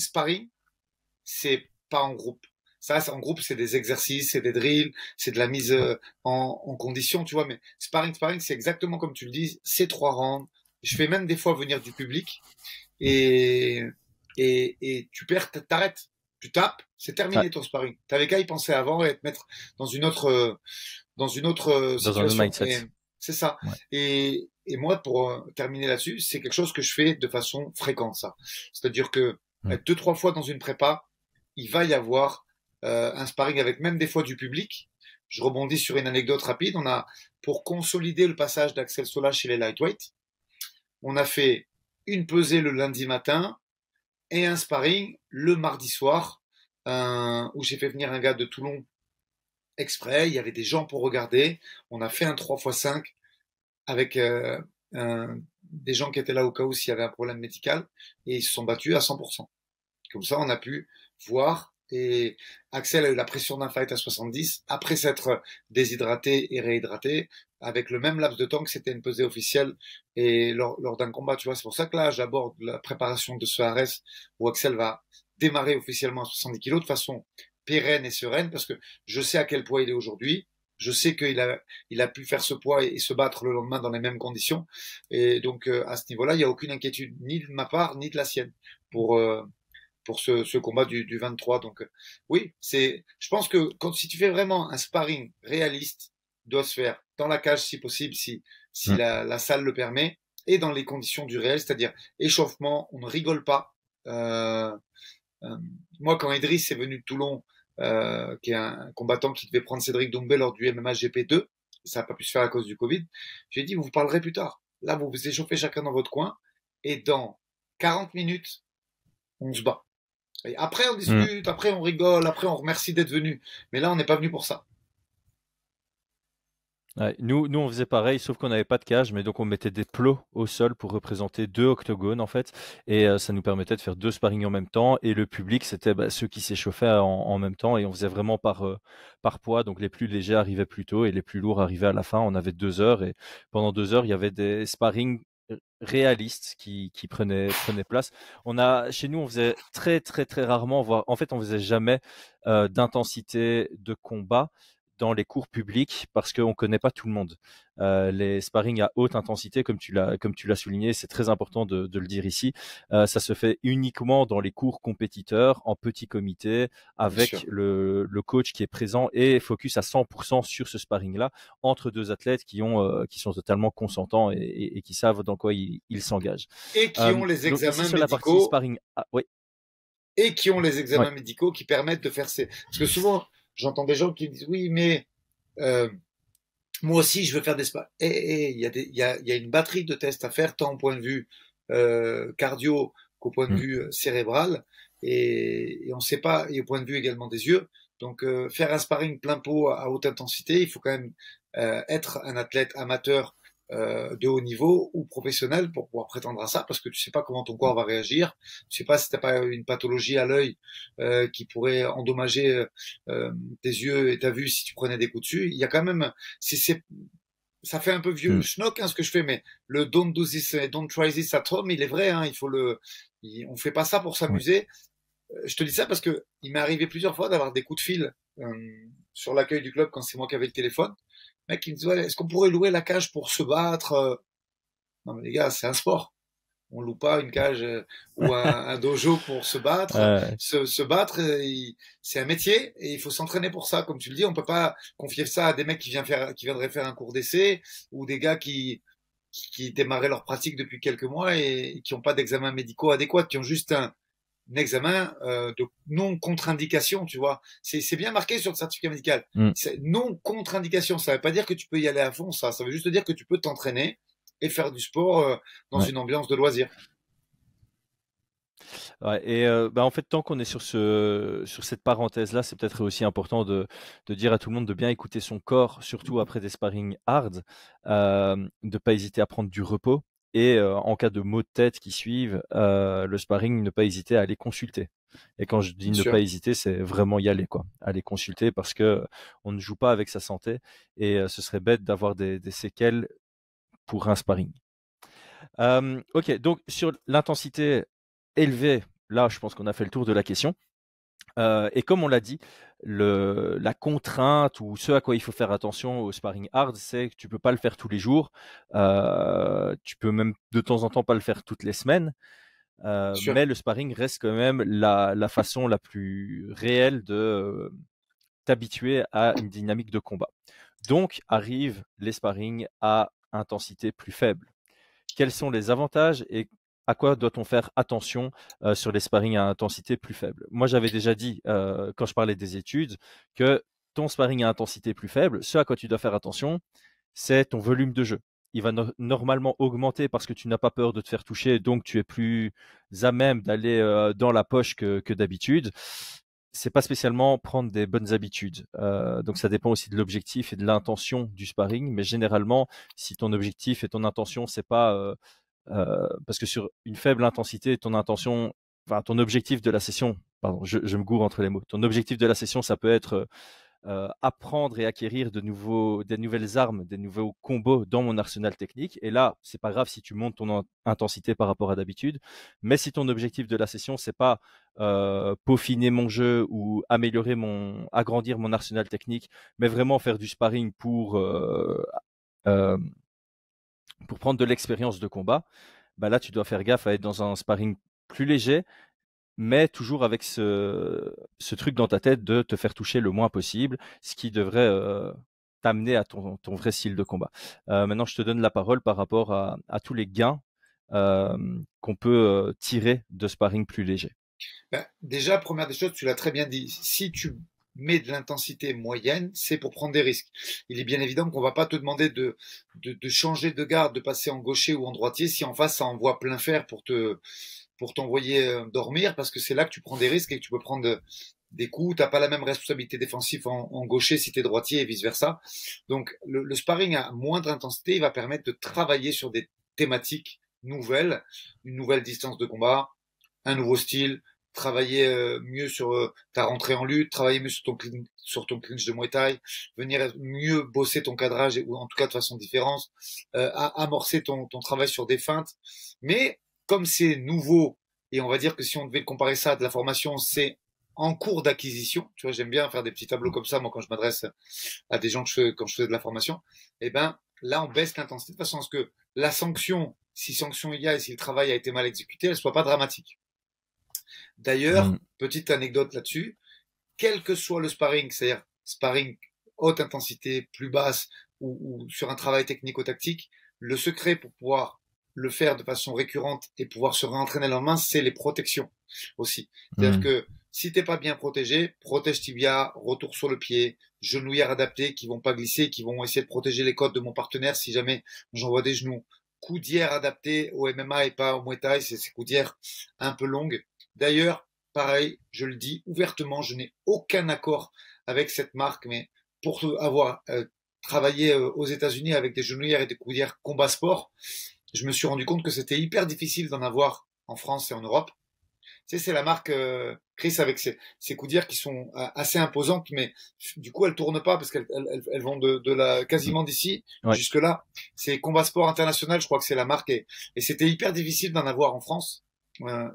c'est pas en groupe. Ça, en groupe, c'est des exercices, c'est des drills, c'est de la mise en condition, tu vois. Mais sparring, c'est exactement comme tu le dis, c'est 3 rounds. Je fais même des fois venir du public et et tu perds, t'arrêtes, tu tapes, c'est Ouais. terminé ton sparring. T'avais qu'à y penser avant et te mettre dans une autre Dans un autre situation. Et mindset. c'est ça. Ouais. Et moi, pour terminer là-dessus, c'est quelque chose que je fais de façon fréquente, ça. C'est-à-dire que Mm. 2, 3 fois dans une prépa, il va y avoir un sparring avec même des fois du public. Je rebondis sur une anecdote rapide. On a, pour consolider le passage d'Axel Sola chez les lightweight, on a fait une pesée le lundi matin et un sparring le mardi soir, où j'ai fait venir un gars de Toulon exprès. Il y avait des gens pour regarder. On a fait un 3x5 avec des gens qui étaient là au cas où s'il y avait un problème médical et ils se sont battus à 100%. Comme ça, on a pu voir. Et Axel a eu la pression d'un fight à 70 après s'être déshydraté et réhydraté avec le même laps de temps que c'était une pesée officielle et lors d'un combat, tu vois. C'est pour ça que là, j'aborde la préparation de ce ARS où Axel va démarrer officiellement à 70 kilos de façon pérenne et sereine parce que je sais à quel poids il est aujourd'hui. Je sais il a pu faire ce poids et se battre le lendemain dans les mêmes conditions. Et donc, à ce niveau-là, il n'y a aucune inquiétude, ni de ma part, ni de la sienne, pour, pour ce combat du 23. Donc oui, je pense que si tu fais vraiment un sparring réaliste, il doit se faire dans la cage si possible, si Mm. la salle le permet, et dans les conditions du réel, c'est-à-dire échauffement, on ne rigole pas. Euh, euh, Moi, quand Idriss est venu de Toulon, qui est un combattant qui devait prendre Cédric Doumbé lors du MMA GP2, ça n'a pas pu se faire à cause du Covid, j'ai dit, vous vous parlerez plus tard. Là, vous vous échauffez chacun dans votre coin, et dans 40 minutes, on se bat. Et après, on Mm. discute, après, on rigole, après, on remercie d'être venu. Mais là, on n'est pas venu pour ça. Ouais, nous, on faisait pareil, sauf qu'on n'avait pas de cage, mais donc on mettait des plots au sol pour représenter deux octogones en fait, et ça nous permettait de faire deux sparring en même temps. Et le public, c'était ceux qui s'échauffaient en même temps, et on faisait vraiment par poids. Donc les plus légers arrivaient plus tôt et les plus lourds arrivaient à la fin. On avait 2 heures, et pendant 2 heures, il y avait des sparring réalistes qui prenaient place. Chez nous, on faisait très très très rarement, voire en fait, on faisait jamais d'intensité de combat dans les cours publics parce qu'on ne connaît pas tout le monde. Les sparring à haute intensité, comme tu l'as souligné, c'est très important de le dire ici. Ça se fait uniquement dans les cours compétiteurs, en petit comité, Bien sûr. avec le coach qui est présent et focus à 100% sur ce sparring-là, entre deux athlètes qui sont totalement consentants et qui savent dans quoi ils s'engagent. Et qui ont les Donc ici examens sur la partie médicaux sparring, ah, oui, et qui ont les ouais, examens médicaux qui permettent de faire ces. Parce que souvent, j'entends des gens qui disent oui, mais euh, moi aussi, je veux faire des spas. Et il y a une batterie de tests à faire, tant au point de vue cardio qu'au point de mm, vue cérébral, et on ne sait pas, et au point de vue également des yeux. Donc, faire un sparring plein pot à haute intensité, il faut quand même être un athlète amateur de haut niveau ou professionnel pour pouvoir prétendre à ça, parce que tu sais pas comment ton corps va réagir, tu sais pas si t'as pas une pathologie à l'œil qui pourrait endommager tes yeux et ta vue si tu prenais des coups dessus. Il y a quand même, c'est, ça fait un peu vieux mm, schnock ce que je fais, mais le don't do this, don't try this at home, il est vrai. On fait pas ça pour oui, s'amuser. Je te dis ça parce que il m'est arrivé plusieurs fois d'avoir des coups de fil sur l'accueil du club quand c'est moi qui avais le téléphone. Le mec, il me dit ouais, est-ce qu'on pourrait louer la cage pour se battre? Non mais les gars, c'est un sport. On loue pas une cage ou un dojo pour se battre. euh, Se battre, c'est un métier et il faut s'entraîner pour ça. Comme tu le dis, on peut pas confier ça à des mecs qui viendraient faire un cours d'essai ou des gars qui démarraient leur pratique depuis quelques mois et qui n'ont pas d'examen médicaux adéquat, qui ont juste un examen de non contre-indication, tu vois. C'est bien marqué sur le certificat médical. mm, C'est non contre-indication. Ça veut pas dire que tu peux y aller à fond, ça. Ça veut juste dire que tu peux t'entraîner et faire du sport dans ouais. une ambiance de loisir. Ouais, et en fait, tant qu'on est sur cette parenthèse-là, c'est peut-être aussi important de dire à tout le monde de bien écouter son corps, surtout après des sparring hard, de ne pas hésiter à prendre du repos et en cas de maux de tête qui suivent le sparring, ne pas hésiter à aller consulter. Et quand je dis Bien ne pas sûr. hésiter, c'est vraiment y aller, quoi. Aller consulter parce que on ne joue pas avec sa santé et ce serait bête d'avoir des séquelles pour un sparring. Ok, donc sur l'intensité élevée, là, je pense qu'on a fait le tour de la question. Et comme on l'a dit, la contrainte ou ce à quoi il faut faire attention au sparring hard, c'est que tu peux pas le faire tous les jours. Tu peux même de temps en temps pas le faire toutes les semaines. Bien sûr. Mais le sparring reste quand même la façon la plus réelle de t'habituer à une dynamique de combat. Donc arrivent les sparring à intensité plus faible. Quels sont les avantages et à quoi doit-on faire attention sur les sparring à intensité plus faible? Moi, j'avais déjà dit, quand je parlais des études, que ton sparring à intensité plus faible, ce à quoi tu dois faire attention, c'est ton volume de jeu. Il va normalement augmenter parce que tu n'as pas peur de te faire toucher, donc tu es plus à même d'aller dans la poche que d'habitude. C'est pas spécialement prendre des bonnes habitudes. Donc ça dépend aussi de l'objectif et de l'intention du sparring, mais généralement, si ton objectif et ton intention, c'est pas parce que sur une faible intensité, ton objectif de la session, pardon, je me gourre entre les mots. Ton objectif de la session, ça peut être apprendre et acquérir des nouvelles armes, des nouveaux combos dans mon arsenal technique. Et là, c'est pas grave si tu montes ton intensité par rapport à d'habitude. Mais si ton objectif de la session, c'est pas peaufiner mon jeu ou agrandir mon arsenal technique, mais vraiment faire du sparring euh, pour prendre de l'expérience de combat, bah là, tu dois faire gaffe à être dans un sparring plus léger, mais toujours avec ce truc dans ta tête de te faire toucher le moins possible, ce qui devrait t'amener à ton vrai style de combat. Maintenant, je te donne la parole par rapport à tous les gains euh, qu'on peut tirer de sparring plus léger. Ben, déjà, première des choses, tu l'as très bien dit. Si tu mets de l'intensité moyenne, c'est pour prendre des risques. Il est bien évident qu'on va pas te demander de changer de garde, de passer en gaucher ou en droitier si en face ça envoie plein fer pour t'envoyer dormir parce que c'est là que tu prends des risques et que tu peux prendre des coups, t'as pas la même responsabilité défensive en gaucher si t'es droitier et vice versa. Donc le sparring à moindre intensité, il va permettre de travailler sur des thématiques nouvelles, une nouvelle distance de combat, un nouveau style, travailler mieux sur ta rentrée en lutte, travailler mieux sur ton clinch de Muay Thai, venir mieux bosser ton cadrage, ou en tout cas de façon différente, amorcer ton travail sur des feintes. Mais comme c'est nouveau, et on va dire que si on devait comparer ça à de la formation, c'est en cours d'acquisition. Tu vois, j'aime bien faire des petits tableaux comme ça, moi, quand je m'adresse à des gens quand je fais de la formation. Eh ben, là, on baisse l'intensité de façon à ce que la sanction, si sanction il y a et si le travail a été mal exécuté, elle soit pas dramatique. D'ailleurs, Mm. petite anecdote là-dessus, quel que soit le sparring, c'est-à-dire sparring haute intensité, plus basse, ou sur un travail technico-tactique, le secret pour pouvoir le faire de façon récurrente et pouvoir se réentraîner le lendemain, c'est les protections aussi. C'est-à-dire Mm. que si t'es pas bien protégé, protège tibia, retour sur le pied, genouillères adaptées qui vont pas glisser, qui vont essayer de protéger les côtes de mon partenaire si jamais j'envoie des genoux. Coudières adaptées au MMA et pas au Muay Thai, c'est ces coudières un peu longues. D'ailleurs, pareil, je le dis ouvertement, je n'ai aucun accord avec cette marque, mais pour avoir travaillé aux États-Unis avec des genouillères et des coudières combat sport, je me suis rendu compte que c'était hyper difficile d'en avoir en France et en Europe. Tu sais, c'est la marque Chris avec ses coudières qui sont assez imposantes, mais du coup, elles tournent pas parce qu'elles vont de la quasiment d'ici Ouais. jusque là. C'est Combat Sport International, je crois que c'est la marque, et c'était hyper difficile d'en avoir en France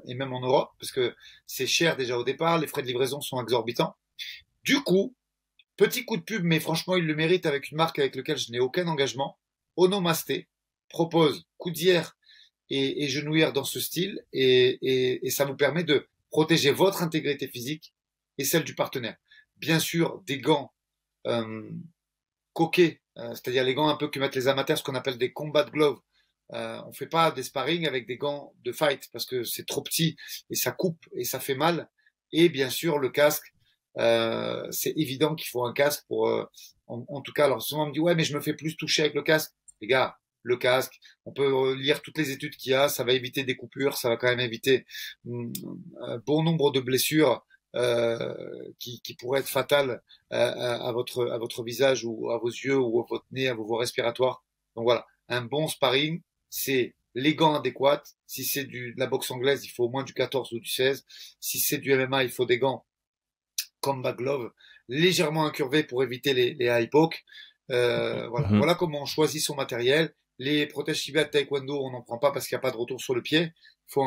et même en Europe parce que c'est cher déjà au départ, les frais de livraison sont exorbitants. Du coup, petit coup de pub, mais franchement, il le mérite avec une marque avec laquelle je n'ai aucun engagement. Onomasté propose coudières et genouillères dans ce style et ça vous permet de protéger votre intégrité physique et celle du partenaire. Bien sûr, des gants coquets, c'est-à-dire les gants un peu que mettent les amateurs, ce qu'on appelle des combat gloves. On fait pas des sparring avec des gants de fight parce que c'est trop petit et ça coupe et ça fait mal. Et bien sûr, le casque, c'est évident qu'il faut un casque pour, en tout cas, alors souvent on me dit ouais, mais je me fais plus toucher avec le casque. Les gars, le casque, on peut lire toutes les études qu'il y a, ça va éviter des coupures, ça va quand même éviter un bon nombre de blessures qui pourraient être fatales à votre visage ou à vos yeux ou à votre nez, à vos voies respiratoires. Donc voilà, un bon sparring, c'est les gants adéquats. Si c'est de la boxe anglaise, il faut au moins du 14 ou du 16. Si c'est du MMA, il faut des gants combat glove légèrement incurvés pour éviter les high poke. Voilà. Mm. Voilà comment on choisit son matériel. Les protèges tibia de taekwondo, on n'en prend pas parce qu'il n'y a pas de retour sur le pied. Il faut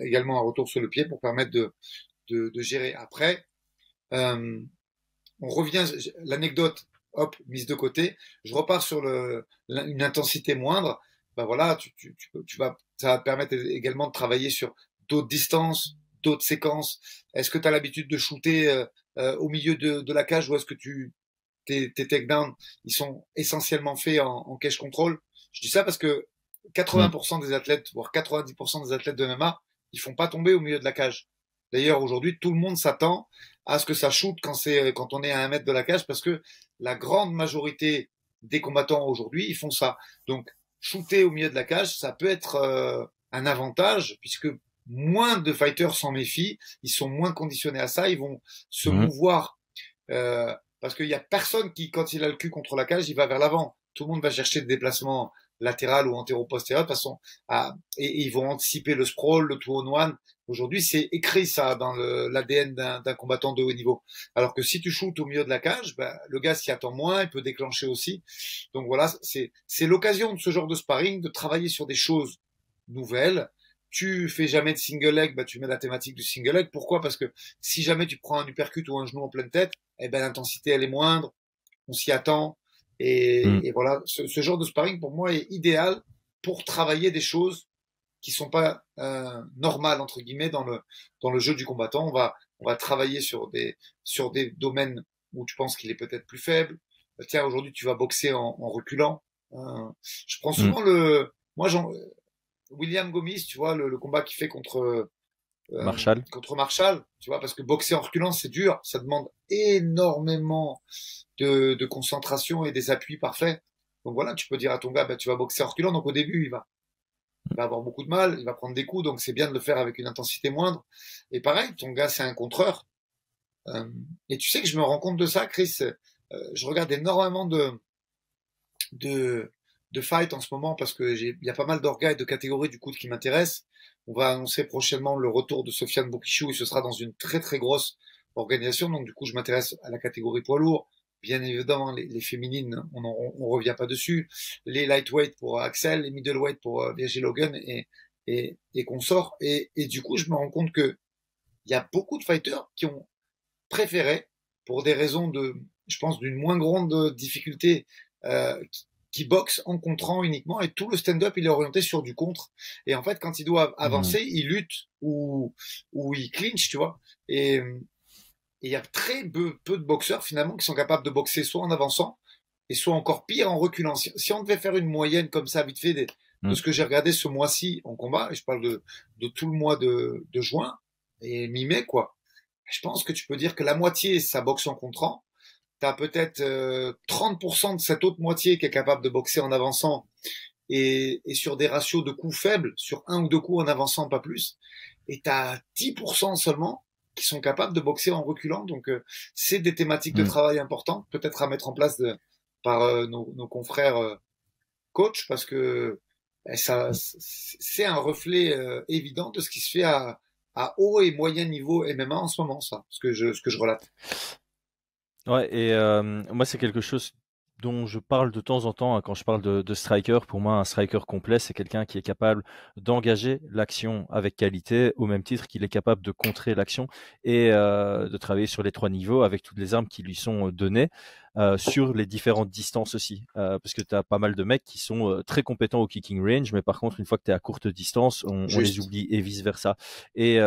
également un retour sur le pied pour permettre de gérer. Après, on revient, l'anecdote, hop, mise de côté. Je repars sur une intensité moindre. Ben voilà, ça va te permettre également de travailler sur d'autres distances, d'autres séquences. Est-ce que tu as l'habitude de shooter au milieu de la cage ou est-ce que tes takedowns, ils sont essentiellement faits en cage control? Je dis ça parce que Mm. 80% des athlètes, voire 90% des athlètes de MMA, ils font pas tomber au milieu de la cage. D'ailleurs, aujourd'hui, tout le monde s'attend à ce que ça shoot quand on est à 1 mètre de la cage parce que la grande majorité des combattants aujourd'hui, ils font ça. Donc, shooter au milieu de la cage, ça peut être un avantage puisque moins de fighters s'en méfient, ils sont moins conditionnés à ça, ils vont se Mm. mouvoir parce qu'il y a personne qui, quand il a le cul contre la cage, il va vers l'avant. Tout le monde va chercher des déplacements latéral ou antéro-postérieur de façon et ils vont anticiper le sprawl, le two on one. Aujourd'hui, c'est écrit ça dans l'ADN d'un combattant de haut niveau. Alors que si tu shootes au milieu de la cage, ben, le gars s'y attend moins, il peut déclencher aussi. Donc voilà, c'est l'occasion de ce genre de sparring de travailler sur des choses nouvelles. Tu fais jamais de single leg, bah tu mets la thématique du single leg. Pourquoi? Parce que si jamais tu prends un uppercut ou un genou en pleine tête, eh ben l'intensité elle est moindre, on s'y attend. Mm. Et voilà, ce genre de sparring pour moi est idéal pour travailler des choses qui sont pas normales entre guillemets dans le jeu du combattant. On va travailler sur des domaines où tu penses qu'il est peut-être plus faible. Tiens, aujourd'hui tu vas boxer en reculant. Je prends Mm. souvent moi William Gomis, tu vois le combat qu'il fait Marshall. contre Marshall, tu vois, parce que boxer en reculant c'est dur, ça demande énormément de concentration et des appuis parfaits. Donc voilà, tu peux dire à ton gars, bah, tu vas boxer en reculant. Donc au début, il va avoir beaucoup de mal, il va prendre des coups, donc c'est bien de le faire avec une intensité moindre. Et pareil, ton gars, c'est un contreur. Euh, et tu sais que je me rends compte de ça, Chris. Je regarde énormément de, de fights en ce moment parce que il y a pas mal d'orgas et de catégories du coup qui m'intéressent. On va annoncer prochainement le retour de Sofiane Bokichou et ce sera dans une très très grosse organisation. Donc du coup, je m'intéresse à la catégorie poids lourd. Bien évidemment, les féminines, on revient pas dessus. Les lightweight pour Axel, les middleweight pour Virgil Logan et consorts. Et du coup, je me rends compte que il y a beaucoup de fighters qui ont préféré, pour des raisons de, je pense, d'une moins grande difficulté, qui boxe en contrant uniquement et tout le stand-up il est orienté sur du contre et en fait quand ils doivent Mhm. avancer ils luttent ou ils clinchent tu vois et il y a très peu de boxeurs finalement qui sont capables de boxer soit en avançant et soit encore pire en reculant si on devait faire une moyenne comme ça vite fait de Mhm. ce que j'ai regardé ce mois-ci en combat et je parle de tout le mois de juin et mi-mai quoi je pense que tu peux dire que la moitié, ça boxe en contrant. Tu as peut-être 30% de cette autre moitié qui est capable de boxer en avançant et sur des ratios de coups faibles, sur un ou deux coups en avançant, pas plus. Et tu as 10% seulement qui sont capables de boxer en reculant. Donc, c'est des thématiques de Mhm. travail importantes, peut-être à mettre en place par nos confrères coachs, parce que ça, c'est un reflet évident de ce qui se fait à haut et moyen niveau MMA en ce moment, ça, ce que je relate. Ouais, et moi, c'est quelque chose dont je parle de temps en temps hein, quand je parle de striker. Pour moi, un striker complet, c'est quelqu'un qui est capable d'engager l'action avec qualité, au même titre qu'il est capable de contrer l'action et de travailler sur les trois niveaux avec toutes les armes qui lui sont données, sur les différentes distances aussi. Parce que tu as pas mal de mecs qui sont très compétents au kicking range, mais par contre, une fois que tu es à courte distance, on les Juste. oublie et vice-versa. Et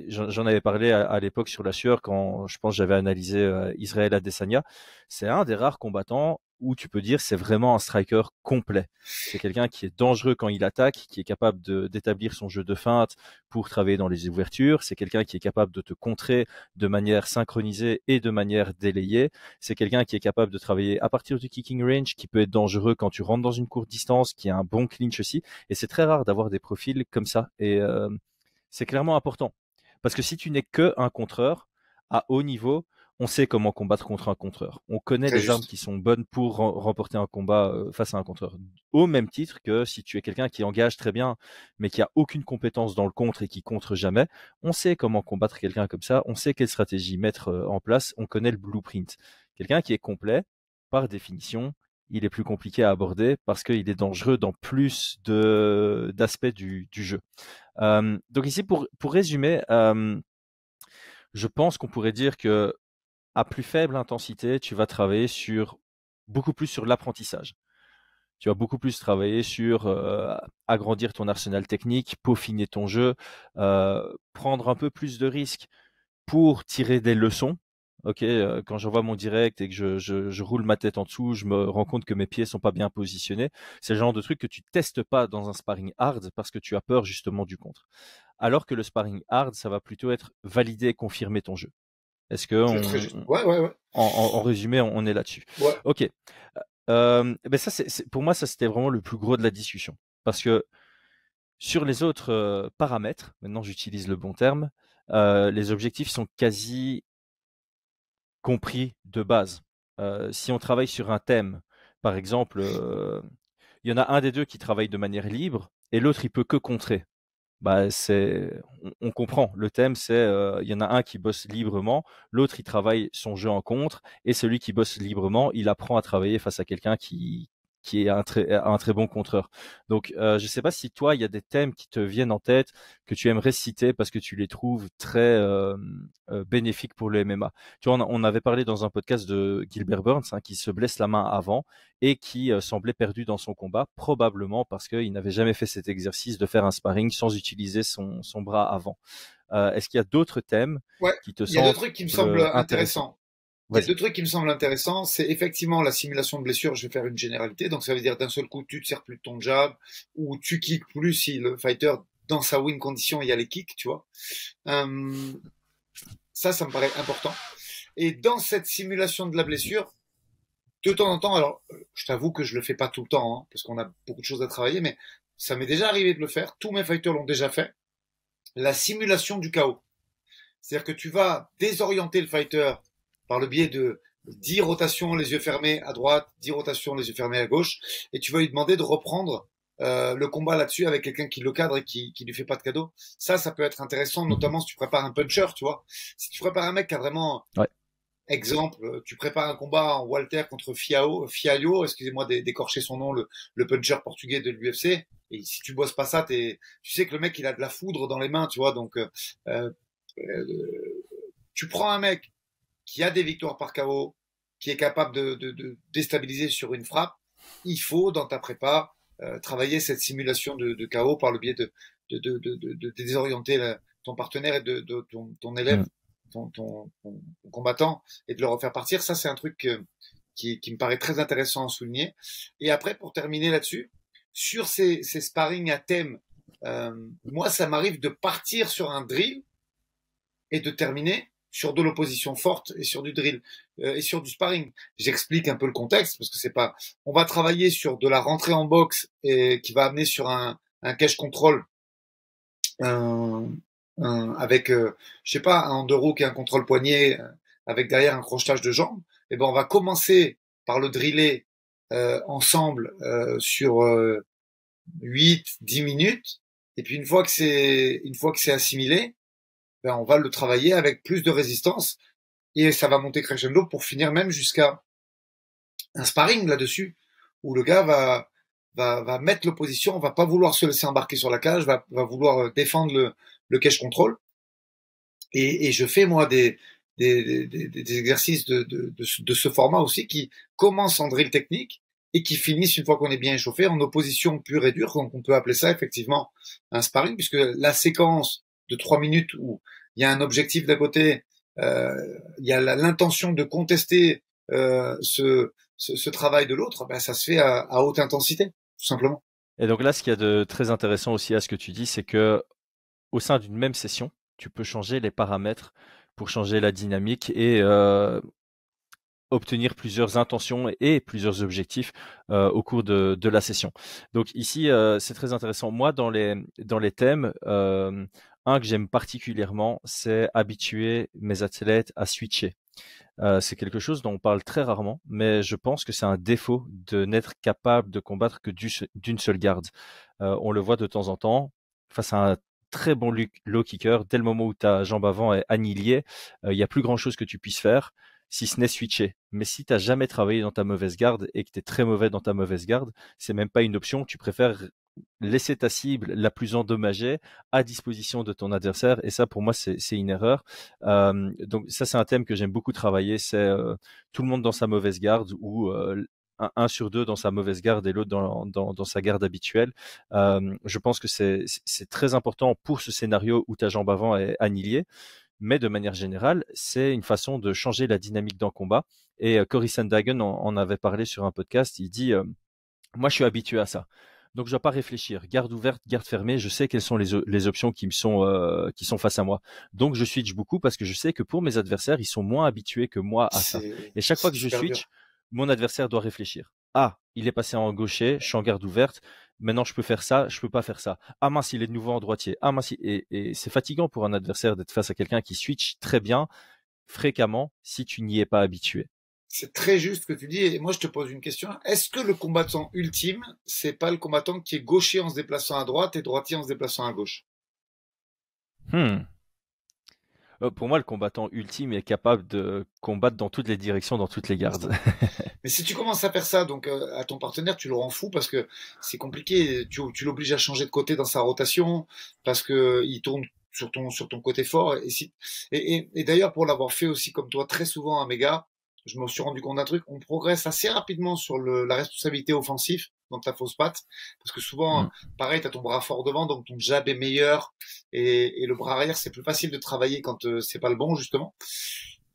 j'en avais parlé à l'époque sur la sueur quand je pense j'avais analysé Israël Adesanya. C'est un des rares combattants où tu peux dire c'est vraiment un striker complet. C'est quelqu'un qui est dangereux quand il attaque, qui est capable d'établir son jeu de feinte pour travailler dans les ouvertures. C'est quelqu'un qui est capable de te contrer de manière synchronisée et de manière délayée. C'est quelqu'un qui est capable de travailler à partir du kicking range, qui peut être dangereux quand tu rentres dans une courte distance, qui a un bon clinch aussi. Et c'est très rare d'avoir des profils comme ça. Et c'est clairement important. Parce que si tu n'es que un contreur, à haut niveau, on sait comment combattre contre un contreur. On connaît Très les armes juste. qui sont bonnes pour remporter un combat face à un contreur. Au même titre que si tu es quelqu'un qui engage très bien, mais qui a aucune compétence dans le contre et qui contre jamais, on sait comment combattre quelqu'un comme ça, on sait quelle stratégie mettre en place, on connaît le blueprint. Quelqu'un qui est complet, par définition, il est plus compliqué à aborder parce qu'il est dangereux dans plus d'aspects du jeu. Donc ici, pour résumer, je pense qu'on pourrait dire que à plus faible intensité, tu vas travailler sur beaucoup plus sur l'apprentissage. Tu vas beaucoup plus travailler sur agrandir ton arsenal technique, peaufiner ton jeu, prendre un peu plus de risques pour tirer des leçons. Ok, quand j'envoie mon direct et que je roule ma tête en dessous, je me rends compte que mes pieds sont pas bien positionnés. C'est le genre de truc que tu testes pas dans un sparring hard parce que tu as peur justement du contre. Alors que le sparring hard, ça va plutôt être valider et confirmer ton jeu. Est-ce que C'est très juste. Ouais, ouais, ouais. en résumé, on est là-dessus. Ouais. Ok. Ben ça, pour moi, ça c'était vraiment le plus gros de la discussion. Parce que sur les autres paramètres, maintenant j'utilise le bon terme, les objectifs sont quasi compris de base. Si on travaille sur un thème, par exemple, il y en a un des deux qui travaille de manière libre et l'autre il peut que contrer. Bah, on comprend. Le thème, c'est, il y en a un qui bosse librement, l'autre il travaille son jeu en contre, et celui qui bosse librement, il apprend à travailler face à quelqu'un qui est un très bon contreur. Donc, je sais pas si toi, il y a des thèmes qui te viennent en tête que tu aimerais citer parce que tu les trouves très bénéfiques pour le MMA. Tu vois, on avait parlé dans un podcast de Gilbert Burns hein, qui se blesse la main avant et qui semblait perdu dans son combat, probablement parce qu'il n'avait jamais fait cet exercice de faire un sparring sans utiliser son bras avant. Est-ce qu'il y a d'autres thèmes Ouais. qui te Il y a deux semblent trucs qui me semblent intéressants? intéressants. Il y a Vas-y. deux trucs qui me semblent intéressants. C'est effectivement la simulation de blessure. Je vais faire une généralité. Donc, ça veut dire d'un seul coup, tu ne te sers plus de ton jab ou tu kicks plus si le fighter, dans sa win condition, il y a les kicks, tu vois. Euh, ça me paraît important. Et dans cette simulation de la blessure, de temps en temps, alors, je t'avoue que je le fais pas tout le temps, hein, parce qu'on a beaucoup de choses à travailler, mais ça m'est déjà arrivé de le faire. Tous mes fighters l'ont déjà fait. La simulation du chaos. C'est-à-dire que tu vas désorienter le fighter par le biais de 10 rotations les yeux fermés à droite, 10 rotations les yeux fermés à gauche, et tu vas lui demander de reprendre le combat là-dessus avec quelqu'un qui le cadre et qui lui fait pas de cadeau. Ça peut être intéressant, notamment si tu prépares un puncher, tu vois. Si tu prépares un mec qui a vraiment, Ouais. exemple, tu prépares un combat en Walter contre Fialho, excusez-moi d'écorcher son nom, le puncher portugais de l'UFC. Et si tu bosses pas ça, tu sais que le mec il a de la foudre dans les mains, tu vois. Donc euh, tu prends un mec qui a des victoires par KO, qui est capable de déstabiliser sur une frappe. Il faut dans ta prépa travailler cette simulation de KO par le biais de désorienter ton partenaire et de ton élève, Mm. ton combattant, et de le refaire partir. Ça, c'est un truc qui me paraît très intéressant à souligner. Et après, pour terminer là-dessus, sur ces sparring à thème, moi, ça m'arrive de partir sur un drill et de terminer sur de l'opposition forte et sur du drill et sur du sparring. J'explique un peu le contexte parce que c'est pas. On va travailler sur de la rentrée en boxe et qui va amener sur un cage control avec je sais pas un underhook et un contrôle poignet avec derrière un crochetage de jambes. Et ben on va commencer par le driller ensemble sur 8-10 minutes et puis une fois que c'est assimilé, ben on va le travailler avec plus de résistance et ça va monter crescendo pour finir même jusqu'à un sparring là-dessus où le gars va mettre l'opposition, va pas vouloir se laisser embarquer sur la cage, va vouloir défendre le cage control. Et je fais moi des exercices de ce format aussi qui commencent en drill technique et qui finissent une fois qu'on est bien échauffé en opposition pure et dure. Donc on peut appeler ça effectivement un sparring puisque la séquence de 3 minutes où il y a un objectif d'un côté, il y a l'intention de contester ce travail de l'autre, ben ça se fait à haute intensité, tout simplement. Et donc là, ce qu'il y a de très intéressant aussi à ce que tu dis, c'est que au sein d'une même session, tu peux changer les paramètres pour changer la dynamique et obtenir plusieurs intentions et plusieurs objectifs au cours de la session. Donc ici, c'est très intéressant. Moi, dans les thèmes, un que j'aime particulièrement, c'est habituer mes athlètes à switcher. C'est quelque chose dont on parle très rarement, mais je pense que c'est un défaut de n'être capable de combattre que d'une seule garde. On le voit de temps en temps face à un très bon low kicker. Dès le moment où ta jambe avant est annihilée, il n'y a plus grand-chose que tu puisses faire, si ce n'est switcher. Mais si tu n'as jamais travaillé dans ta mauvaise garde et que tu es très mauvais dans ta mauvaise garde, c'est même pas une option. Tu préfères laisser ta cible la plus endommagée à disposition de ton adversaire. Et ça, pour moi, c'est une erreur. Donc ça, c'est un thème que j'aime beaucoup travailler. C'est tout le monde dans sa mauvaise garde ou un sur deux dans sa mauvaise garde et l'autre dans sa garde habituelle. Je pense que c'est très important pour ce scénario où ta jambe avant est annihilée. Mais de manière générale, c'est une façon de changer la dynamique d'un combat. Et Cory Sandhagen en avait parlé sur un podcast. Il dit moi, je suis habitué à ça. Donc, je ne dois pas réfléchir. Garde ouverte, garde fermée. Je sais quelles sont les options qui sont face à moi. Donc, je switch beaucoup parce que je sais que pour mes adversaires, ils sont moins habitués que moi à ça. Et chaque fois C'est que je super dur. switch, mon adversaire doit réfléchir. Ah, il est passé en gaucher, je suis en garde ouverte. Maintenant, je peux faire ça, je peux pas faire ça. Ah mince, il est de nouveau en droitier. Ah mince, et c'est fatigant pour un adversaire d'être face à quelqu'un qui switch très bien, fréquemment, si tu n'y es pas habitué. C'est très juste ce que tu dis. Et moi, je te pose une question. Est-ce que le combattant ultime, c'est pas le combattant qui est gaucher en se déplaçant à droite et droitier en se déplaçant à gauche? Hmm. Pour moi, le combattant ultime est capable de combattre dans toutes les directions, dans toutes les C'est gardes. ça. Mais si tu commences à faire ça, donc à ton partenaire, tu le rends fou parce que c'est compliqué. Tu l'obliges à changer de côté dans sa rotation parce que il tourne sur ton côté fort. Et d'ailleurs, pour l'avoir fait aussi comme toi très souvent à Méga, je me suis rendu compte d'un truc. On progresse assez rapidement sur la responsabilité offensive dans ta fausse patte parce que souvent, Mm. pareil, tu as ton bras fort devant, donc ton jab est meilleur et le bras arrière, c'est plus facile de travailler quand c'est pas le bon justement.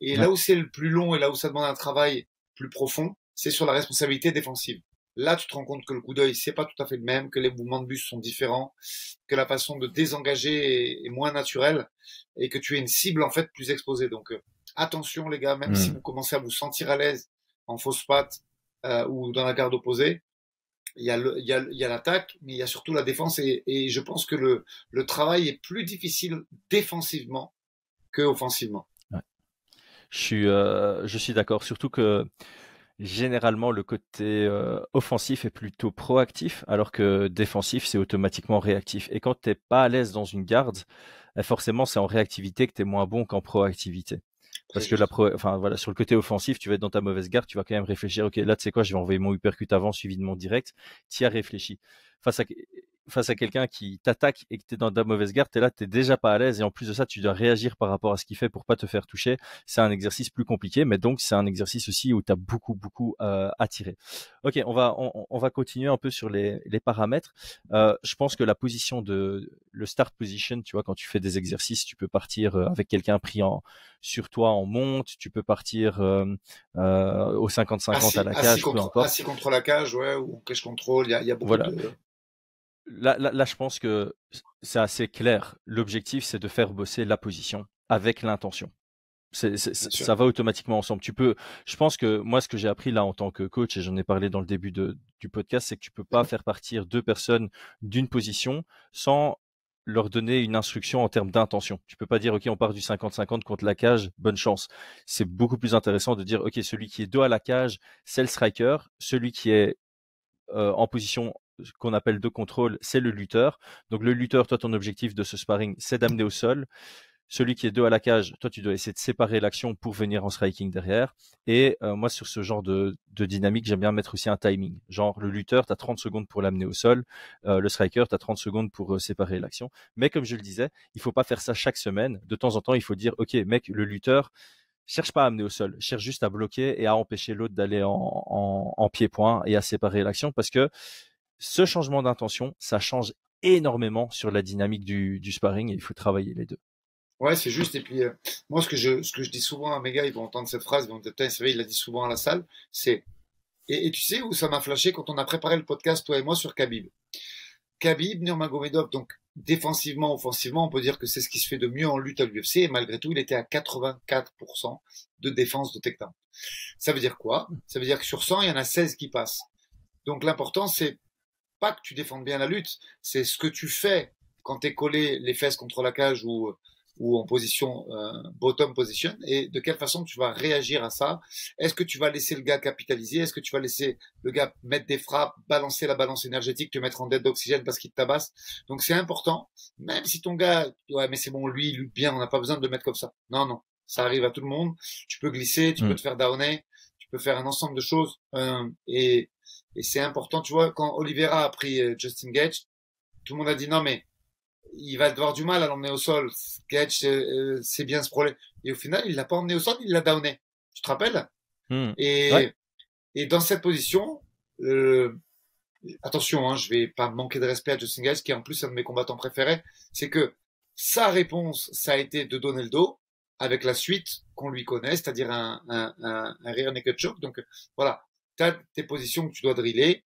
Et Ouais. là où c'est le plus long et là où ça demande un travail plus profond, c'est sur la responsabilité défensive. Là, tu te rends compte que le coup d'œil, c'est pas tout à fait le même, que les mouvements de bus sont différents, que la façon de désengager est moins naturelle et que tu es une cible en fait plus exposée. Donc attention les gars, même si Mm. vous commencez à vous sentir à l'aise en fausse patte ou dans la garde opposée, il y a l'attaque, mais il y a surtout la défense et je pense que le travail est plus difficile défensivement que offensivement. Ouais. Je suis d'accord, surtout que généralement le côté offensif est plutôt proactif, alors que défensif, c'est automatiquement réactif. Et quand tu n'es pas à l'aise dans une garde, forcément, c'est en réactivité que tu es moins bon qu'en proactivité. Très Parce que juste. enfin, voilà, sur le côté offensif, tu vas être dans ta mauvaise garde, tu vas quand même réfléchir, ok, là, tu sais quoi, je vais envoyer mon uppercut avant, suivi de mon direct. Tu y as réfléchi. Face à, face à quelqu'un qui t'attaque et que tu es dans ta mauvaise garde, tu es là, tu déjà pas à l'aise. Et en plus de ça, tu dois réagir par rapport à ce qu'il fait pour pas te faire toucher. C'est un exercice plus compliqué, mais donc c'est un exercice aussi où tu as beaucoup, beaucoup à tirer. Ok, on va continuer un peu sur les paramètres. Je pense que la position le start position, tu vois, quand tu fais des exercices, tu peux partir avec quelqu'un pris sur toi en monte, tu peux partir au 50-50 à la cage, peu importe. Assis contre la cage, ouais, ou cage control, il y a beaucoup Voilà. de... Là, je pense que c'est assez clair. L'objectif, c'est de faire bosser la position avec l'intention. Bien sûr. Ça va automatiquement ensemble. Je pense que moi, ce que j'ai appris là en tant que coach, et j'en ai parlé dans le début du podcast, c'est que tu peux pas faire partir deux personnes d'une position sans leur donner une instruction en termes d'intention. Tu peux pas dire, OK, on part du 50-50 contre la cage, bonne chance. C'est beaucoup plus intéressant de dire, OK, celui qui est dos à la cage, c'est le striker. Celui qui est en position qu'on appelle de contrôle, c'est le lutteur. Donc le lutteur, toi, ton objectif de ce sparring, c'est d'amener au sol. Celui qui est deux à la cage, toi, tu dois essayer de séparer l'action pour venir en striking derrière. Et moi, sur ce genre de dynamique, j'aime bien mettre aussi un timing. Genre, le lutteur, tu as 30 secondes pour l'amener au sol. Le striker, tu as 30 secondes pour séparer l'action. Mais comme je le disais, il faut pas faire ça chaque semaine. De temps en temps, il faut dire, OK, mec, le lutteur, cherche pas à amener au sol, cherche juste à bloquer et à empêcher l'autre d'aller en pied-point et à séparer l'action parce que ce changement d'intention, ça change énormément sur la dynamique du sparring et il faut travailler les deux. Ouais, c'est juste. Et puis, moi, ce que je dis souvent à mes gars, ils vont entendre cette phrase, ils vont dire, putain, c'est vrai, il l'a dit souvent à la salle, c'est, et tu sais où ça m'a flashé quand on a préparé le podcast, toi et moi, sur Khabib. Khabib Nurmagomedov, donc défensivement, offensivement, on peut dire que c'est ce qui se fait de mieux en lutte à l'UFC, et malgré tout, il était à 84% de défense de takedown. Ça veut dire quoi? Ça veut dire que sur 100, il y en a 16 qui passent. Donc l'important, c'est pas que tu défendes bien la lutte, c'est ce que tu fais quand tu es collé les fesses contre la cage ou en position bottom position et de quelle façon tu vas réagir à ça. Est-ce que tu vas laisser le gars capitaliser? Est-ce que tu vas laisser le gars mettre des frappes, balancer la balance énergétique, te mettre en dette d'oxygène parce qu'il te tabasse? Donc c'est important, même si ton gars, ouais mais c'est bon, lui il lutte bien, on n'a pas besoin de le mettre comme ça. Non, non, ça arrive à tout le monde. Tu peux glisser, tu peux te faire downer, tu peux faire un ensemble de choses et c'est important, tu vois, quand Oliveira a pris Justin Gage, tout le monde a dit non mais il va avoir du mal à l'emmener au sol. Gage, c'est bien ce problème. Et au final, il l'a pas emmené au sol, il l'a downé. Tu te rappelles? Ouais. Et, et dans cette position, attention, hein, je vais pas manquer de respect à Justin Gage, qui est en plus un de mes combattants préférés, c'est que sa réponse, ça a été de donner le dos avec la suite qu'on lui connaît, c'est-à-dire un rear naked choke. Donc voilà, tu as tes positions que tu dois driller.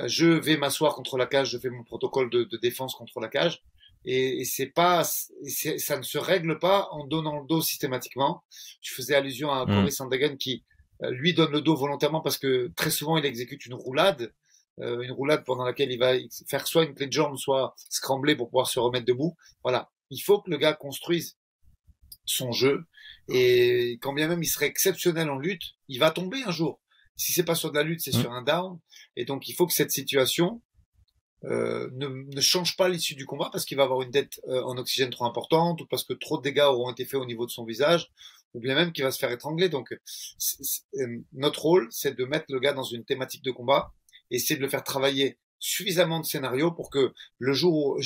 Je vais m'asseoir contre la cage, je fais mon protocole de défense contre la cage. Et c'est pas, ça ne se règle pas en donnant le dos systématiquement. Tu faisais allusion à Corey Sandhagen qui lui donne le dos volontairement parce que très souvent il exécute une roulade pendant laquelle il va faire soit une clé de jambe, soit scrambler pour pouvoir se remettre debout. Voilà, il faut que le gars construise son jeu et quand bien même il serait exceptionnel en lutte, il va tomber un jour. Si c'est pas sur de la lutte, c'est sur un down. Et donc il faut que cette situation ne change pas l'issue du combat parce qu'il va avoir une dette en oxygène trop importante ou parce que trop de dégâts auront été faits au niveau de son visage ou bien même qu'il va se faire étrangler. Donc notre rôle, c'est de mettre le gars dans une thématique de combat et essayer de le faire travailler suffisamment de scénarios pour que le jour où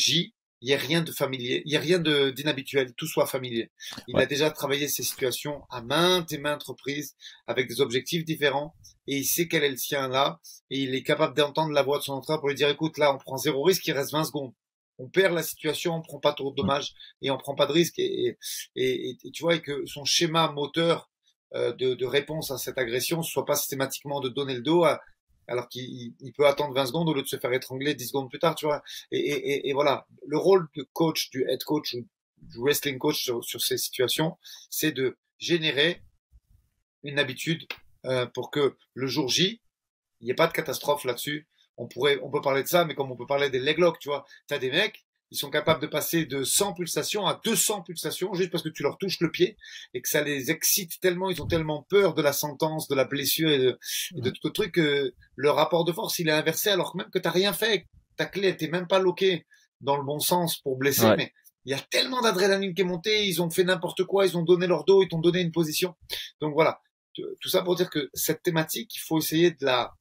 il n'y ait rien de familier, il n'y ait rien d'inhabituel, tout soit familier. Il a déjà travaillé ces situations à maintes et maintes reprises avec des objectifs différents et il sait quel est le sien là et il est capable d'entendre la voix de son entraîneur pour lui dire écoute là on prend zéro risque, il reste 20 secondes. On perd la situation, on prend pas trop de dommages et on prend pas de risque et tu vois et que son schéma moteur de réponse à cette agression soit pas systématiquement de donner le dos alors qu'il peut attendre 20 secondes au lieu de se faire étrangler 10 secondes plus tard, tu vois. Et voilà, le rôle de coach, du head coach ou du wrestling coach sur ces situations, c'est de générer une habitude pour que le jour J, il n'y ait pas de catastrophe là-dessus. On peut parler de ça, mais comme on peut parler des leg locks, tu vois. T'as des mecs, Ils sont capables de passer de 100 pulsations à 200 pulsations juste parce que tu leur touches le pied et que ça les excite tellement, ils ont tellement peur de la sentence, de la blessure et de tout le truc que leur rapport de force, il est inversé alors que même que t'as rien fait, ta clé était même pas loquée dans le bon sens pour blesser, Ouais, mais il y a tellement d'adrénaline qui est montée, ils ont fait n'importe quoi, ils ont donné leur dos, ils t'ont donné une position. Donc voilà, tout ça pour dire que cette thématique, il faut essayer de la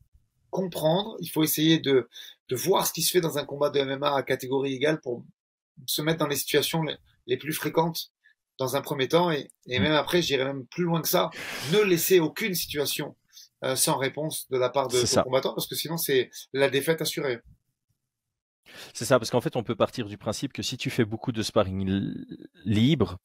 comprendre, il faut essayer de voir ce qui se fait dans un combat de MMA à catégorie égale pour se mettre dans les situations les plus fréquentes dans un premier temps et mm, même après, j'irai même plus loin que ça, ne laisser aucune situation sans réponse de la part de c'est ton ça. combattant parce que sinon c'est la défaite assurée. C'est ça, parce qu'en fait, on peut partir du principe que si tu fais beaucoup de sparring libre,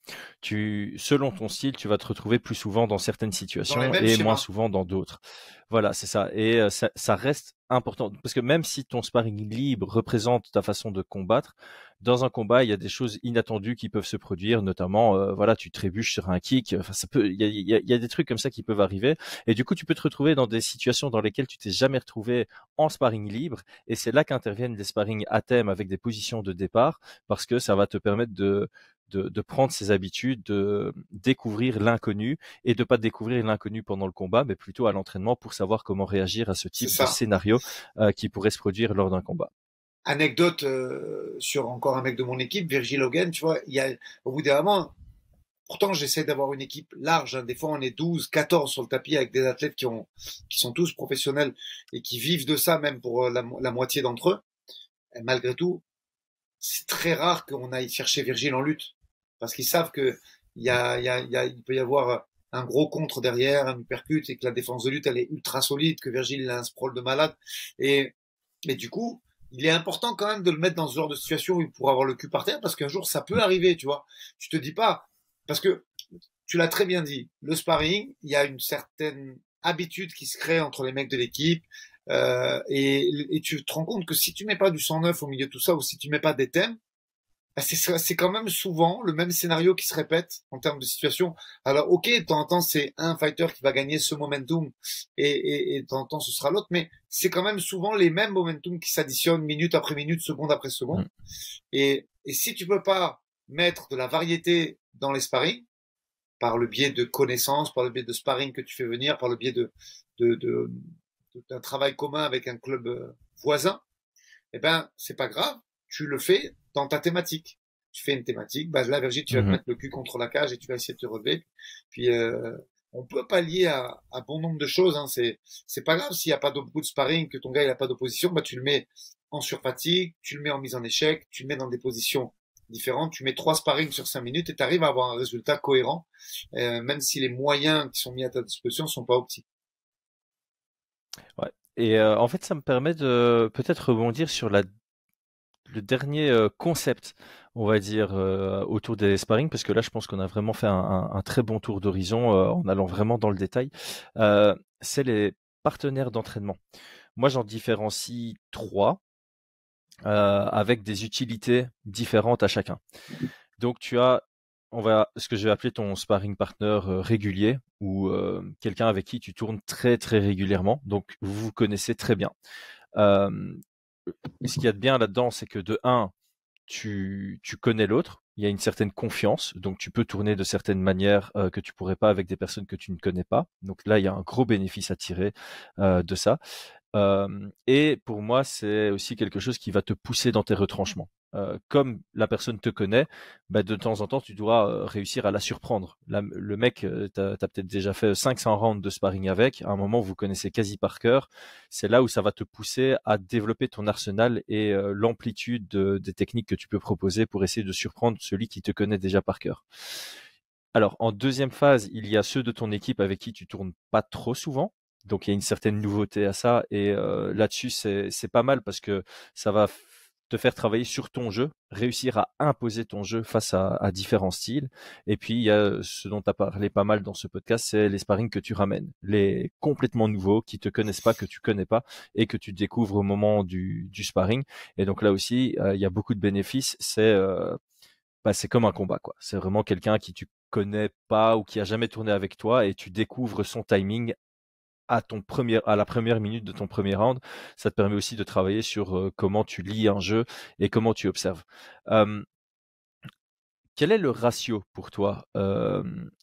selon ton style, tu vas te retrouver plus souvent dans certaines Dans les situations mêmes et moins schémas. souvent dans d'autres. Voilà, c'est ça. Et ça reste important, parce que même si ton sparring libre représente ta façon de combattre, dans un combat, il y a des choses inattendues qui peuvent se produire, notamment, voilà, tu trébuches sur un kick. Enfin, ça peut, il y a des trucs comme ça qui peuvent arriver. Et du coup, tu peux te retrouver dans des situations dans lesquelles tu t'es jamais retrouvé en sparring libre. Et c'est là qu'interviennent les sparring à thème avec des positions de départ, parce que ça va te permettre de prendre ses habitudes, de découvrir l'inconnu et de pas découvrir l'inconnu pendant le combat, mais plutôt à l'entraînement pour savoir comment réagir à ce C'est type de ça. scénario qui pourrait se produire lors d'un combat. Anecdote sur encore un mec de mon équipe, Virgil Hogan, tu vois, il y a, au bout d'un moment, pourtant j'essaie d'avoir une équipe large, hein. Des fois on est 12, 14 sur le tapis avec des athlètes qui sont tous professionnels et qui vivent de ça même pour la moitié d'entre eux. Et malgré tout, c'est très rare qu'on aille chercher Virgile en lutte parce qu'ils savent que il peut y avoir un gros contre derrière, un uppercut et que la défense de lutte elle est ultra solide, que Virgile a un sprawl de malade et du coup il est important quand même de le mettre dans ce genre de situation où il pourra avoir le cul par terre parce qu'un jour ça peut arriver, tu vois. Tu te dis pas parce que tu l'as très bien dit, le sparring, il y a une certaine habitude qui se crée entre les mecs de l'équipe. Et tu te rends compte que si tu mets pas du 109 au milieu de tout ça, ou si tu mets pas des thèmes, bah c'est quand même souvent le même scénario qui se répète en termes de situation. Alors ok, de temps en temps c'est un fighter qui va gagner ce momentum et de temps en temps ce sera l'autre, mais c'est quand même souvent les mêmes momentum qui s'additionnent minute après minute, seconde après seconde. Mm. Et si tu peux pas mettre de la variété dans les sparring, par le biais de connaissances, par le biais de sparring que tu fais venir, par le biais de, de, d'un travail commun avec un club voisin, eh ben, c'est pas grave. Tu le fais dans ta thématique. Tu fais une thématique. Bah, là, Virgile, tu vas te Mhm. mettre le cul contre la cage et tu vas essayer de te relever. Puis, on peut pallier à bon nombre de choses. Hein. C'est pas grave s'il n'y a pas de beaucoup de sparring, que ton gars il a pas d'opposition. Bah, tu le mets en surfatigue, tu le mets en mise en échec, tu le mets dans des positions différentes. Tu mets 3 sparring sur 5 minutes et tu arrives à avoir un résultat cohérent, même si les moyens qui sont mis à ta disposition sont pas optiques. Ouais. Et en fait, ça me permet de peut-être rebondir sur le dernier concept, on va dire, autour des sparring, parce que là, je pense qu'on a vraiment fait un très bon tour d'horizon en allant vraiment dans le détail. C'est les partenaires d'entraînement. Moi, j'en différencie trois avec des utilités différentes à chacun. Donc, tu as, ce que je vais appeler ton sparring partner régulier ou quelqu'un avec qui tu tournes très très régulièrement. Donc, vous vous connaissez très bien. Euh, Ce qu'il y a de bien là-dedans, c'est que de un, tu connais l'autre, il y a une certaine confiance, donc tu peux tourner de certaines manières que tu pourrais pas avec des personnes que tu ne connais pas. Donc là, il y a un gros bénéfice à tirer de ça. Et pour moi, c'est aussi quelque chose qui va te pousser dans tes retranchements. Comme la personne te connaît, bah, de temps en temps, tu dois réussir à la surprendre. Là, le mec, tu as peut-être déjà fait 500 rounds de sparring avec. À un moment, vous connaissez quasi par cœur. C'est là où ça va te pousser à développer ton arsenal et l'amplitude des techniques que tu peux proposer pour essayer de surprendre celui qui te connaît déjà par cœur. Alors, en deuxième phase, il y a ceux de ton équipe avec qui tu tournes pas trop souvent. Donc, il y a une certaine nouveauté à ça. Et là-dessus, c'est pas mal parce que ça va te faire travailler sur ton jeu, réussir à imposer ton jeu face à différents styles. Et puis, il y a ce dont tu as parlé pas mal dans ce podcast, c'est les sparring que tu ramènes. Les complètement nouveaux, qui te connaissent pas, que tu connais pas et que tu découvres au moment du sparring. Et donc là aussi, il y a beaucoup de bénéfices. C'est comme un combat, quoi. C'est vraiment quelqu'un qui tu connais pas ou qui a jamais tourné avec toi et tu découvres son timing à la première minute de ton premier round. Ça te permet aussi de travailler sur comment tu lis un jeu et comment tu observes. Euh, Quel est le ratio pour toi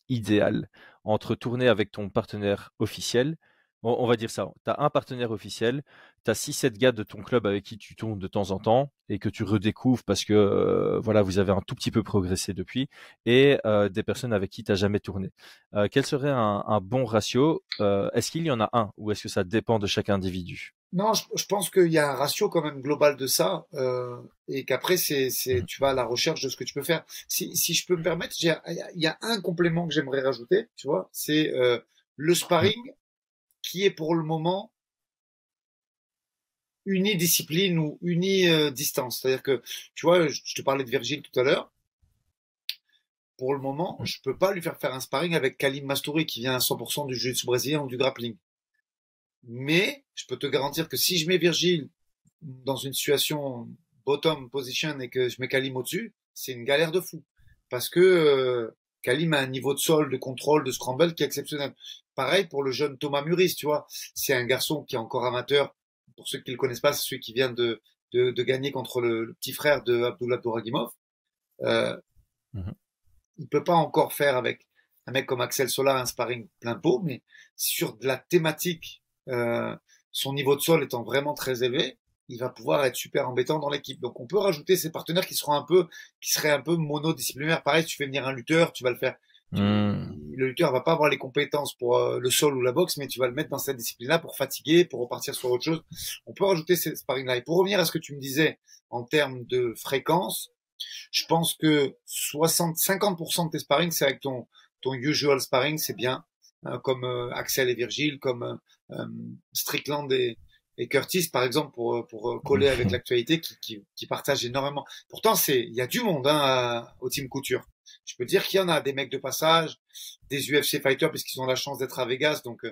idéal entre tourner avec ton partenaire officiel? On va dire ça, tu as un partenaire officiel, tu as 6-7 gars de ton club avec qui tu tournes de temps en temps et que tu redécouvres parce que voilà, vous avez un tout petit peu progressé depuis, et des personnes avec qui tu n'as jamais tourné. Quel serait un bon ratio? Est-ce qu'il y en a un ou est-ce que ça dépend de chaque individu? Non, je pense qu'il y a un ratio quand même global de ça, et qu'après Mhm. tu vas à la recherche de ce que tu peux faire. Si je peux me permettre, il y a un complément que j'aimerais rajouter, tu vois, c'est le Mhm. sparring qui est pour le moment unidiscipline ou distance. C'est-à-dire que, tu vois, je te parlais de Virgile tout à l'heure. Pour le moment, je peux pas lui faire un sparring avec Kalim Mastouri qui vient à 100% du jiu-jitsu brésilien ou du grappling. Mais je peux te garantir que si je mets Virgile dans une situation bottom position et que je mets Kalim au-dessus, c'est une galère de fou. Parce que Kalim a un niveau de sol, de contrôle, de scramble qui est exceptionnel. Pareil pour le jeune Thomas Muris, tu vois. C'est un garçon qui est encore amateur. Pour ceux qui le connaissent pas, c'est celui qui vient de gagner contre le petit frère de Abdullah Abdouragimov. Euh, Mhm. il peut pas encore faire avec un mec comme Axel Sola un sparring plein pot, mais sur de la thématique, son niveau de sol étant vraiment très élevé, il va pouvoir être super embêtant dans l'équipe. Donc on peut rajouter ces partenaires qui seraient un peu monodisciplinaires. Pareil, si tu fais venir un lutteur, tu vas le faire. Mhm. Le lutteur va pas avoir les compétences pour le sol ou la boxe, mais tu vas le mettre dans cette discipline-là pour fatiguer, pour repartir sur autre chose. On peut rajouter ces sparring-là. Et pour revenir à ce que tu me disais en termes de fréquence, je pense que 50% de tes sparring, c'est avec ton usual sparring, c'est bien, comme Axel et Virgile, comme euh, Strickland et Curtis, par exemple, pour coller avec Mhm. l'actualité, qui partagent énormément. Pourtant, il y a du monde au Team Couture. Je peux dire qu'il y en a des mecs de passage, des UFC fighters, puisqu'ils ont la chance d'être à Vegas. Donc,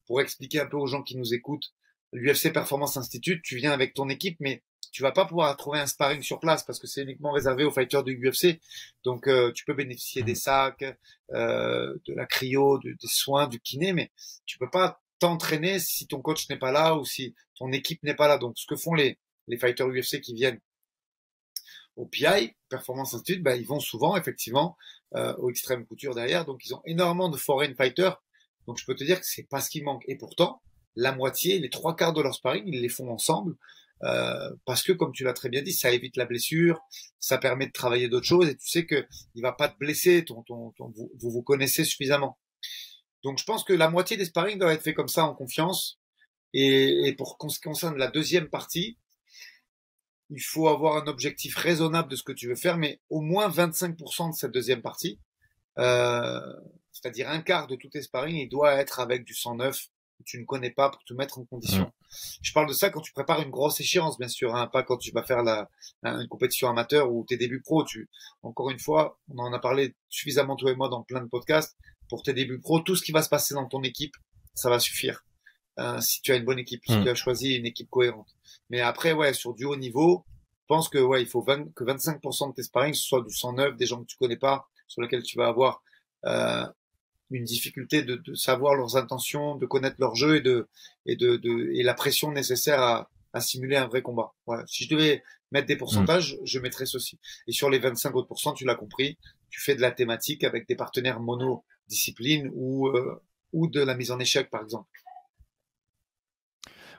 pour expliquer un peu aux gens qui nous écoutent, l'UFC Performance Institute, tu viens avec ton équipe, mais tu vas pas pouvoir trouver un sparring sur place parce que c'est uniquement réservé aux fighters du UFC. Donc tu peux bénéficier des Mhm. sacs, de la cryo, des soins, du kiné, mais tu peux pas t'entraîner si ton coach n'est pas là ou si ton équipe n'est pas là. Donc ce que font les fighters UFC qui viennent au PI, Performance Institute, bah, ils vont souvent effectivement au Extreme Couture derrière. Donc ils ont énormément de foreign fighters. Donc je peux te dire que c'est pas ce qui manque. Et pourtant, la moitié, les trois quarts de leur sparring, ils les font ensemble. Parce que, comme tu l'as très bien dit, ça évite la blessure, ça permet de travailler d'autres choses, et tu sais que il va pas te blesser, vous connaissez suffisamment. Donc je pense que la moitié des sparring doit être fait comme ça en confiance. Et pour ce qui concerne la deuxième partie, il faut avoir un objectif raisonnable de ce que tu veux faire, mais au moins 25% de cette deuxième partie, euh, c'est-à-dire un quart de tout tes sparring, il doit être avec du 109 que tu ne connais pas pour te mettre en Mhm. condition. Je parle de ça quand tu prépares une grosse échéance, bien sûr, hein, pas quand tu vas faire une compétition amateur ou tes débuts pro. Encore une fois, on en a parlé suffisamment toi et moi dans plein de podcasts. Pour tes débuts pro, tout ce qui va se passer dans ton équipe, ça va suffire. Si tu as une bonne équipe, si tu Mhm. as choisi une équipe cohérente. Mais après, ouais, sur du haut niveau, je pense que ouais, il faut que 25% de tes sparring ce soit du 109, des gens que tu connais pas, sur lesquels tu vas avoir euh, une difficulté de savoir leurs intentions, de connaître leur jeu et la pression nécessaire à simuler un vrai combat. Voilà. Si je devais mettre des Mhm. pourcentages, je mettrais ceci. Et sur les 25 autres pourcents, tu l'as compris, tu fais de la thématique avec des partenaires monodisciplines ou de la mise en échec, par exemple.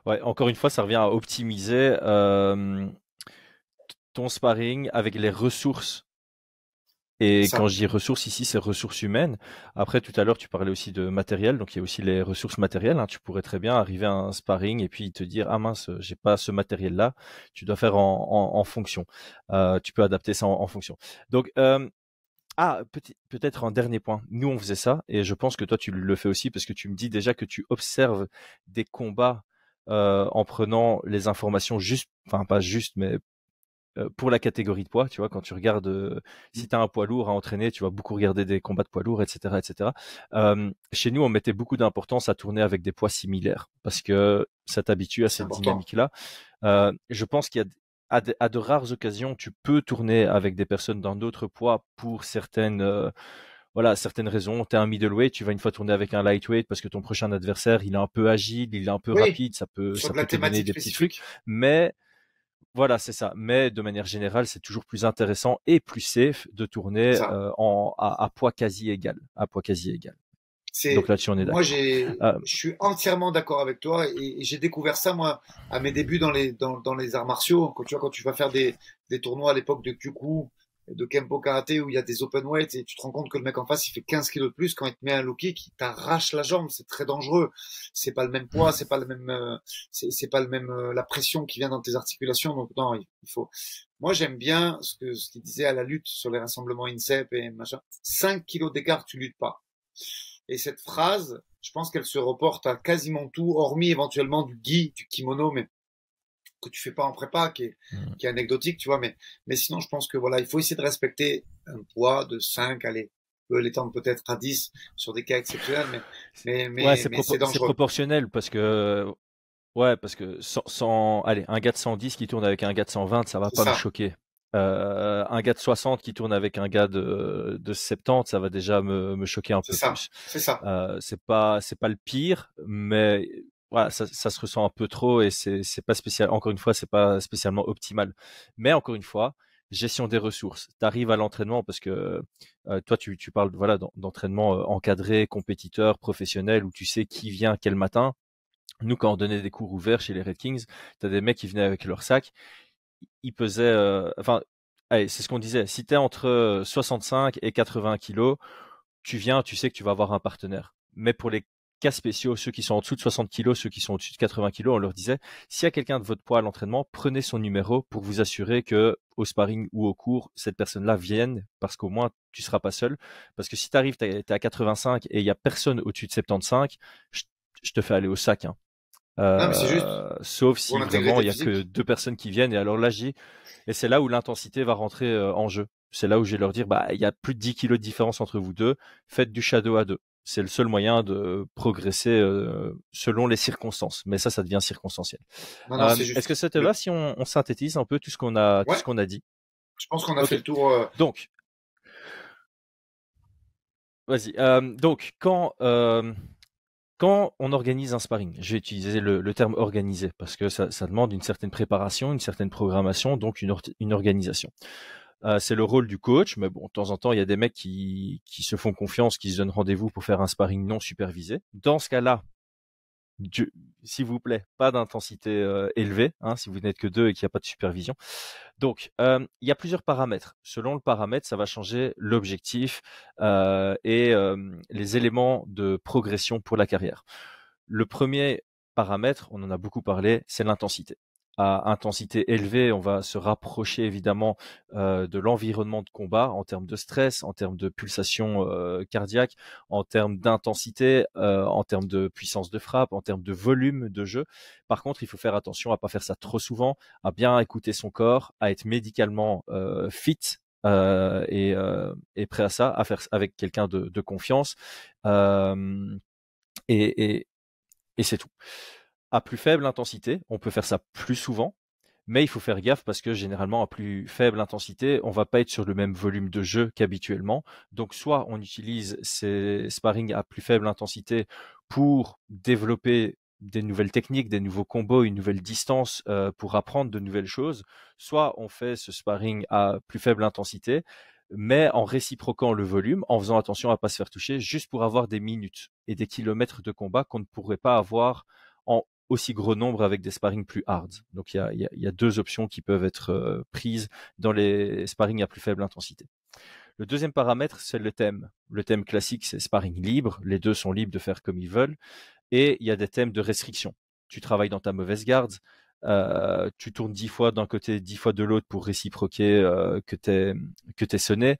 Ouais, encore une fois, ça revient à optimiser ton sparring avec les ressources. C'est Et quand ça. je dis ressources ici, c'est ressources humaines. Après, tout à l'heure, tu parlais aussi de matériel, donc il y a aussi les ressources matérielles, hein. Tu pourrais très bien arriver à un sparring et puis te dire, ah mince, j'ai pas ce matériel-là. Tu dois faire en fonction. Tu peux adapter ça en fonction. Donc, peut-être un dernier point. Nous, on faisait ça, et je pense que toi, tu le fais aussi parce que tu me dis déjà que tu observes des combats en prenant les informations juste, enfin pas juste, mais pour la catégorie de poids. Tu vois, quand tu regardes, si tu as un poids lourd à entraîner, tu vas beaucoup regarder des combats de poids lourds, etc., etc. Chez nous, on mettait beaucoup d'importance à tourner avec des poids similaires parce que ça t'habitue à C'est cette important. dynamique-là. Je pense qu'il y a à de rares occasions, tu peux tourner avec des personnes d'un autre poids pour certaines, voilà, certaines raisons. Tu es un middleweight, tu vas une fois tourner avec un lightweight parce que ton prochain adversaire, il est un peu agile, il est un peu Oui, rapide, ça peut, sur ça de la peut te donner thématique des petits trucs. spécifique. Mais voilà, c'est ça. Mais de manière générale, c'est toujours plus intéressant et plus safe de C'est tourner ça. à poids quasi égal. À poids quasi égal. Donc C'est, là-dessus, on est moi, d'accord. Euh, je suis entièrement d'accord avec toi et j'ai découvert ça, moi, à mes débuts dans les arts martiaux. Quand tu vas faire des tournois à l'époque de Kyoku, de Kempo Karaté où il y a des open weight et tu te rends compte que le mec en face, il fait 15 kilos de plus quand il te met un low kick, il t'arrache la jambe. C'est très dangereux. C'est pas le même poids, c'est pas le même, c'est pas le même, la pression qui vient dans tes articulations. Donc, non, il faut, moi, j'aime bien ce qu'il disait à la lutte sur les rassemblements INSEP et machin. 5 kilos d'écart, tu luttes pas. Et cette phrase, je pense qu'elle se reporte à quasiment tout, hormis éventuellement du gi, du kimono, mais que tu fais pas en prépa, qui est anecdotique, tu vois. Mais sinon, je pense que voilà, il faut essayer de respecter un poids de 5, allez, on peut l'étendre peut-être à 10 sur des cas exceptionnels, ouais, mais c'est c'est dangereux. proportionnel parce que ouais, parce que allez, un gars de 110 qui tourne avec un gars de 120, ça va C'est pas me ça, choquer. Un gars de 60 qui tourne avec un gars de 70, ça va déjà me choquer un c'est peu ça, plus. c'est ça. C'est pas le pire, mais voilà, ça se ressent un peu trop et c'est pas spécial. Encore une fois, c'est pas spécialement optimal. Mais encore une fois, gestion des ressources. Tu arrives à l'entraînement parce que toi, tu parles voilà d'entraînement encadré, compétiteur, professionnel, où tu sais qui vient quel matin. Nous, quand on donnait des cours ouverts chez les Red Kings, t'as des mecs qui venaient avec leur sac, ils pesaient, enfin, allez, c'est ce qu'on disait. Si t'es entre 65 et 80 kilos, tu viens, tu sais que tu vas avoir un partenaire. Mais pour les cas spéciaux, ceux qui sont en dessous de 60 kilos, ceux qui sont au-dessus de 80 kilos, on leur disait, s'il y a quelqu'un de votre poids à l'entraînement, prenez son numéro pour vous assurer que au sparring ou au cours, cette personne-là vienne, parce qu'au moins, tu seras pas seul. Parce que si tu arrives, t'es à 85 et il y a personne au-dessus de 75, je, je te fais aller au sac, hein. Non, mais c'est juste Sauf pour si vraiment l'intégrité il y a que physique. deux personnes qui viennent et alors là et c'est là où l'intensité va rentrer en jeu. C'est là où je vais leur dire bah il y a plus de 10 kilos de différence entre vous deux, faites du shadow à deux. C'est le seul moyen de progresser selon les circonstances, mais ça devient circonstanciel. Non, non, c'est Est-ce que juste. ça te va si on synthétise un peu tout ce Ouais, qu'on a dit? je pense qu'on a fait Ok, le tour. donc vas-y. Donc quand on organise un sparring, je vais utiliser le terme organisé parce que ça demande une certaine préparation, une certaine programmation, donc une organisation. C'est le rôle du coach, mais bon, de temps en temps, il y a des mecs qui se font confiance, qui se donnent rendez-vous pour faire un sparring non supervisé. Dans ce cas-là, Dieu- s'il vous plaît, pas d'intensité élevée, hein, si vous n'êtes que deux et qu'il n'y a pas de supervision. Donc, il y a plusieurs paramètres. Selon le paramètre, ça va changer l'objectif et les éléments de progression pour la carrière. Le premier paramètre, on en a beaucoup parlé, c'est l'intensité. À intensité élevée, on va se rapprocher évidemment de l'environnement de combat en termes de stress, en termes de pulsation cardiaque, en termes d'intensité, en termes de puissance de frappe, en termes de volume de jeu. Par contre, il faut faire attention à pas faire ça trop souvent, à bien écouter son corps, à être médicalement fit et prêt à ça, à faire avec quelqu'un de confiance. Euh, et, et, et c'est tout. À plus faible intensité, on peut faire ça plus souvent, mais il faut faire gaffe parce que généralement, à plus faible intensité, on va pas être sur le même volume de jeu qu'habituellement. Donc, soit on utilise ces sparring à plus faible intensité pour développer des nouvelles techniques, des nouveaux combos, une nouvelle distance pour apprendre de nouvelles choses, soit on fait ce sparring à plus faible intensité, mais en réciproquant le volume, en faisant attention à pas se faire toucher, juste pour avoir des minutes et des kilomètres de combat qu'on ne pourrait pas avoir en aussi gros nombre avec des sparring plus hard. Donc il y a deux options qui peuvent être prises dans les sparring à plus faible intensité. Le deuxième paramètre, c'est le thème. Le thème classique, c'est sparring libre. Les deux sont libres de faire comme ils veulent. Et il y a des thèmes de restriction. Tu travailles dans ta mauvaise garde, tu tournes 10 fois d'un côté, 10 fois de l'autre pour réciproquer que t'es sonné.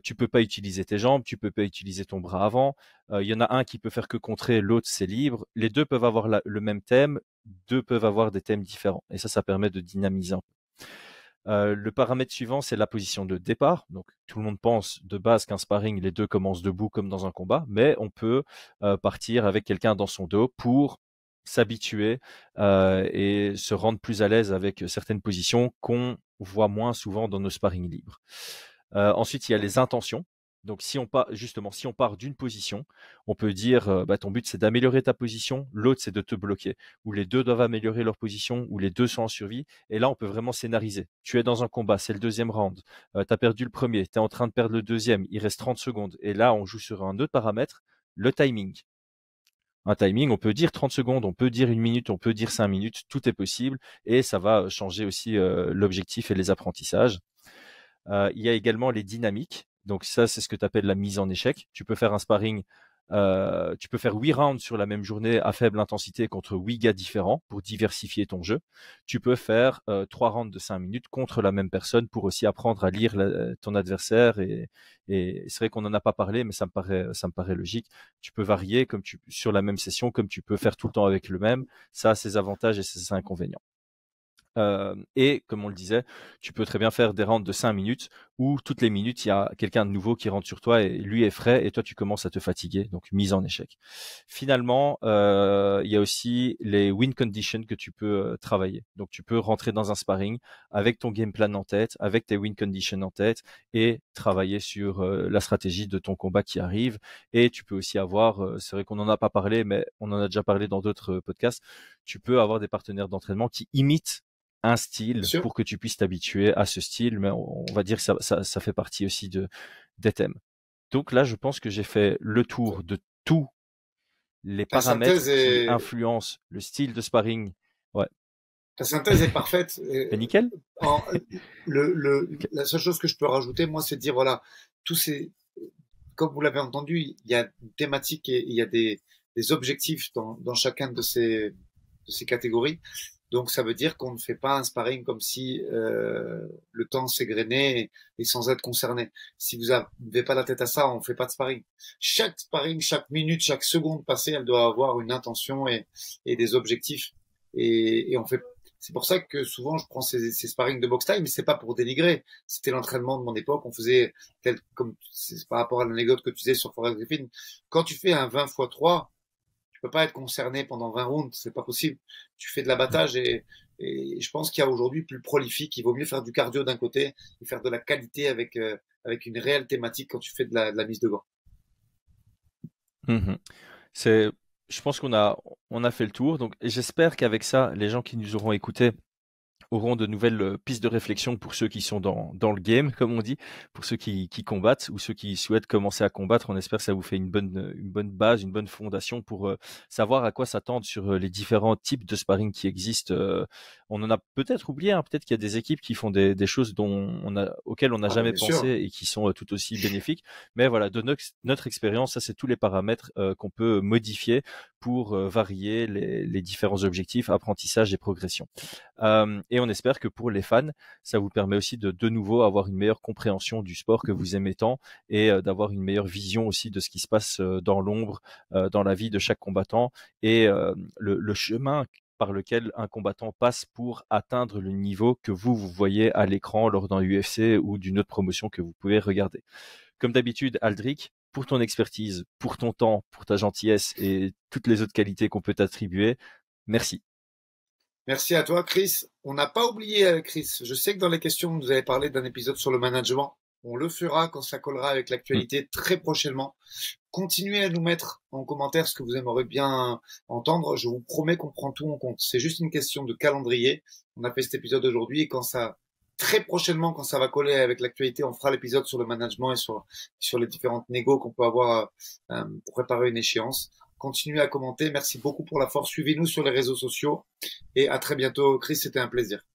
Tu peux pas utiliser tes jambes, tu peux pas utiliser ton bras avant. Il y en a un qui peut faire que contrer, l'autre c'est libre. Les deux peuvent avoir le même thème, deux peuvent avoir des thèmes différents. Et ça permet de dynamiser un peu. Le paramètre suivant, c'est la position de départ. Donc, tout le monde pense de base qu'un sparring, les deux commencent debout comme dans un combat, mais on peut partir avec quelqu'un dans son dos pour s'habituer et se rendre plus à l'aise avec certaines positions qu'on voit moins souvent dans nos sparring libres. Ensuite, il y a les intentions. Donc, si on part d'une position, on peut dire ton but c'est d'améliorer ta position, l'autre c'est de te bloquer, ou les deux doivent améliorer leur position, ou les deux sont en survie. Et là, on peut vraiment scénariser. Tu es dans un combat, c'est le deuxième round, tu as perdu le premier, tu es en train de perdre le deuxième, il reste 30 secondes. Et là, on joue sur un autre paramètre, le timing. Un timing, on peut dire 30 secondes, on peut dire 1 minute, on peut dire 5 minutes, tout est possible et ça va changer aussi l'objectif et les apprentissages. Il y a également les dynamiques. Donc ça, c'est ce que tu appelles la mise en échec. Tu peux faire un sparring, tu peux faire 8 rounds sur la même journée à faible intensité contre 8 gars différents pour diversifier ton jeu. Tu peux faire 3 rounds de 5 minutes contre la même personne pour aussi apprendre à lire ton adversaire. Et c'est vrai qu'on n'en a pas parlé, mais ça me paraît logique. Tu peux varier sur la même session comme tu peux faire tout le temps avec le même. Ça a ses avantages et ses inconvénients. Et comme on le disait, tu peux très bien faire des rounds de 5 minutes où toutes les minutes, il y a quelqu'un de nouveau qui rentre sur toi et lui est frais et toi, tu commences à te fatiguer, donc mise en échec. Finalement, il y a aussi les win conditions que tu peux travailler. Donc, tu peux rentrer dans un sparring avec ton game plan en tête, avec tes win conditions en tête et travailler sur la stratégie de ton combat qui arrive. Et tu peux aussi avoir, c'est vrai qu'on n'en a pas parlé, mais on en a déjà parlé dans d'autres podcasts, tu peux avoir des partenaires d'entraînement qui imitent un style pour que tu puisses t'habituer à ce style, mais on va dire que ça fait partie aussi des thèmes. Donc là, je pense que j'ai fait le tour de tous les paramètres qui influencent le style de sparring. Ouais. Ta synthèse est parfaite. C'est nickel. La seule chose que je peux rajouter, moi, c'est de dire, voilà, comme vous l'avez entendu, il y a une thématique et il y a des objectifs dans chacun de ces catégories. Donc, ça veut dire qu'on ne fait pas un sparring comme si le temps s'égrenait et sans être concerné. Si vous n'avez pas la tête à ça, on ne fait pas de sparring. Chaque sparring, chaque minute, chaque seconde passée, elle doit avoir une intention et des objectifs. Et on fait. C'est pour ça que souvent je prends ces sparring de boxe time, mais c'est pas pour dénigrer. C'était l'entraînement de mon époque. On faisait comme par rapport à l'anecdote que tu disais sur Forrest Griffin. Quand tu fais un 20 x 3, tu peux pas être concerné pendant 20 rounds, c'est pas possible. Tu fais de l'abattage et je pense qu'il y a aujourd'hui plus prolifique. Il vaut mieux faire du cardio d'un côté et faire de la qualité avec une réelle thématique quand tu fais de la mise de gants. Je pense qu'on a fait le tour. Donc, j'espère qu'avec ça, les gens qui nous auront écoutés auront de nouvelles pistes de réflexion pour ceux qui sont dans le game, comme on dit, pour ceux qui combattent ou ceux qui souhaitent commencer à combattre. On espère que ça vous fait une bonne base, une bonne fondation pour savoir à quoi s'attendre sur les différents types de sparring qui existent. On en a peut-être oublié, hein, peut-être qu'il y a des équipes qui font des choses auxquelles on n'a jamais pensé et qui sont tout aussi bénéfiques. Mais voilà, de notre expérience, ça c'est tous les paramètres qu'on peut modifier pour varier les différents objectifs, apprentissage et progression. Et on espère que pour les fans, ça vous permet aussi de nouveau avoir une meilleure compréhension du sport que vous aimez tant et d'avoir une meilleure vision aussi de ce qui se passe dans l'ombre, dans la vie de chaque combattant et le chemin par lequel un combattant passe pour atteindre le niveau que vous voyez à l'écran lors d'un UFC ou d'une autre promotion que vous pouvez regarder. Comme d'habitude, Aldric, pour ton expertise, pour ton temps, pour ta gentillesse et toutes les autres qualités qu'on peut t'attribuer, merci. Merci à toi, Chris. On n'a pas oublié, Chris. Je sais que dans les questions, vous avez parlé d'un épisode sur le management. On le fera quand ça collera avec l'actualité très prochainement. Continuez à nous mettre en commentaire ce que vous aimeriez bien entendre. Je vous promets qu'on prend tout en compte. C'est juste une question de calendrier. On a fait cet épisode aujourd'hui et très prochainement, quand ça va coller avec l'actualité, on fera l'épisode sur le management et sur les différentes négos qu'on peut avoir pour préparer une échéance. Continuez à commenter. Merci beaucoup pour la force. Suivez-nous sur les réseaux sociaux et à très bientôt. Chris, c'était un plaisir.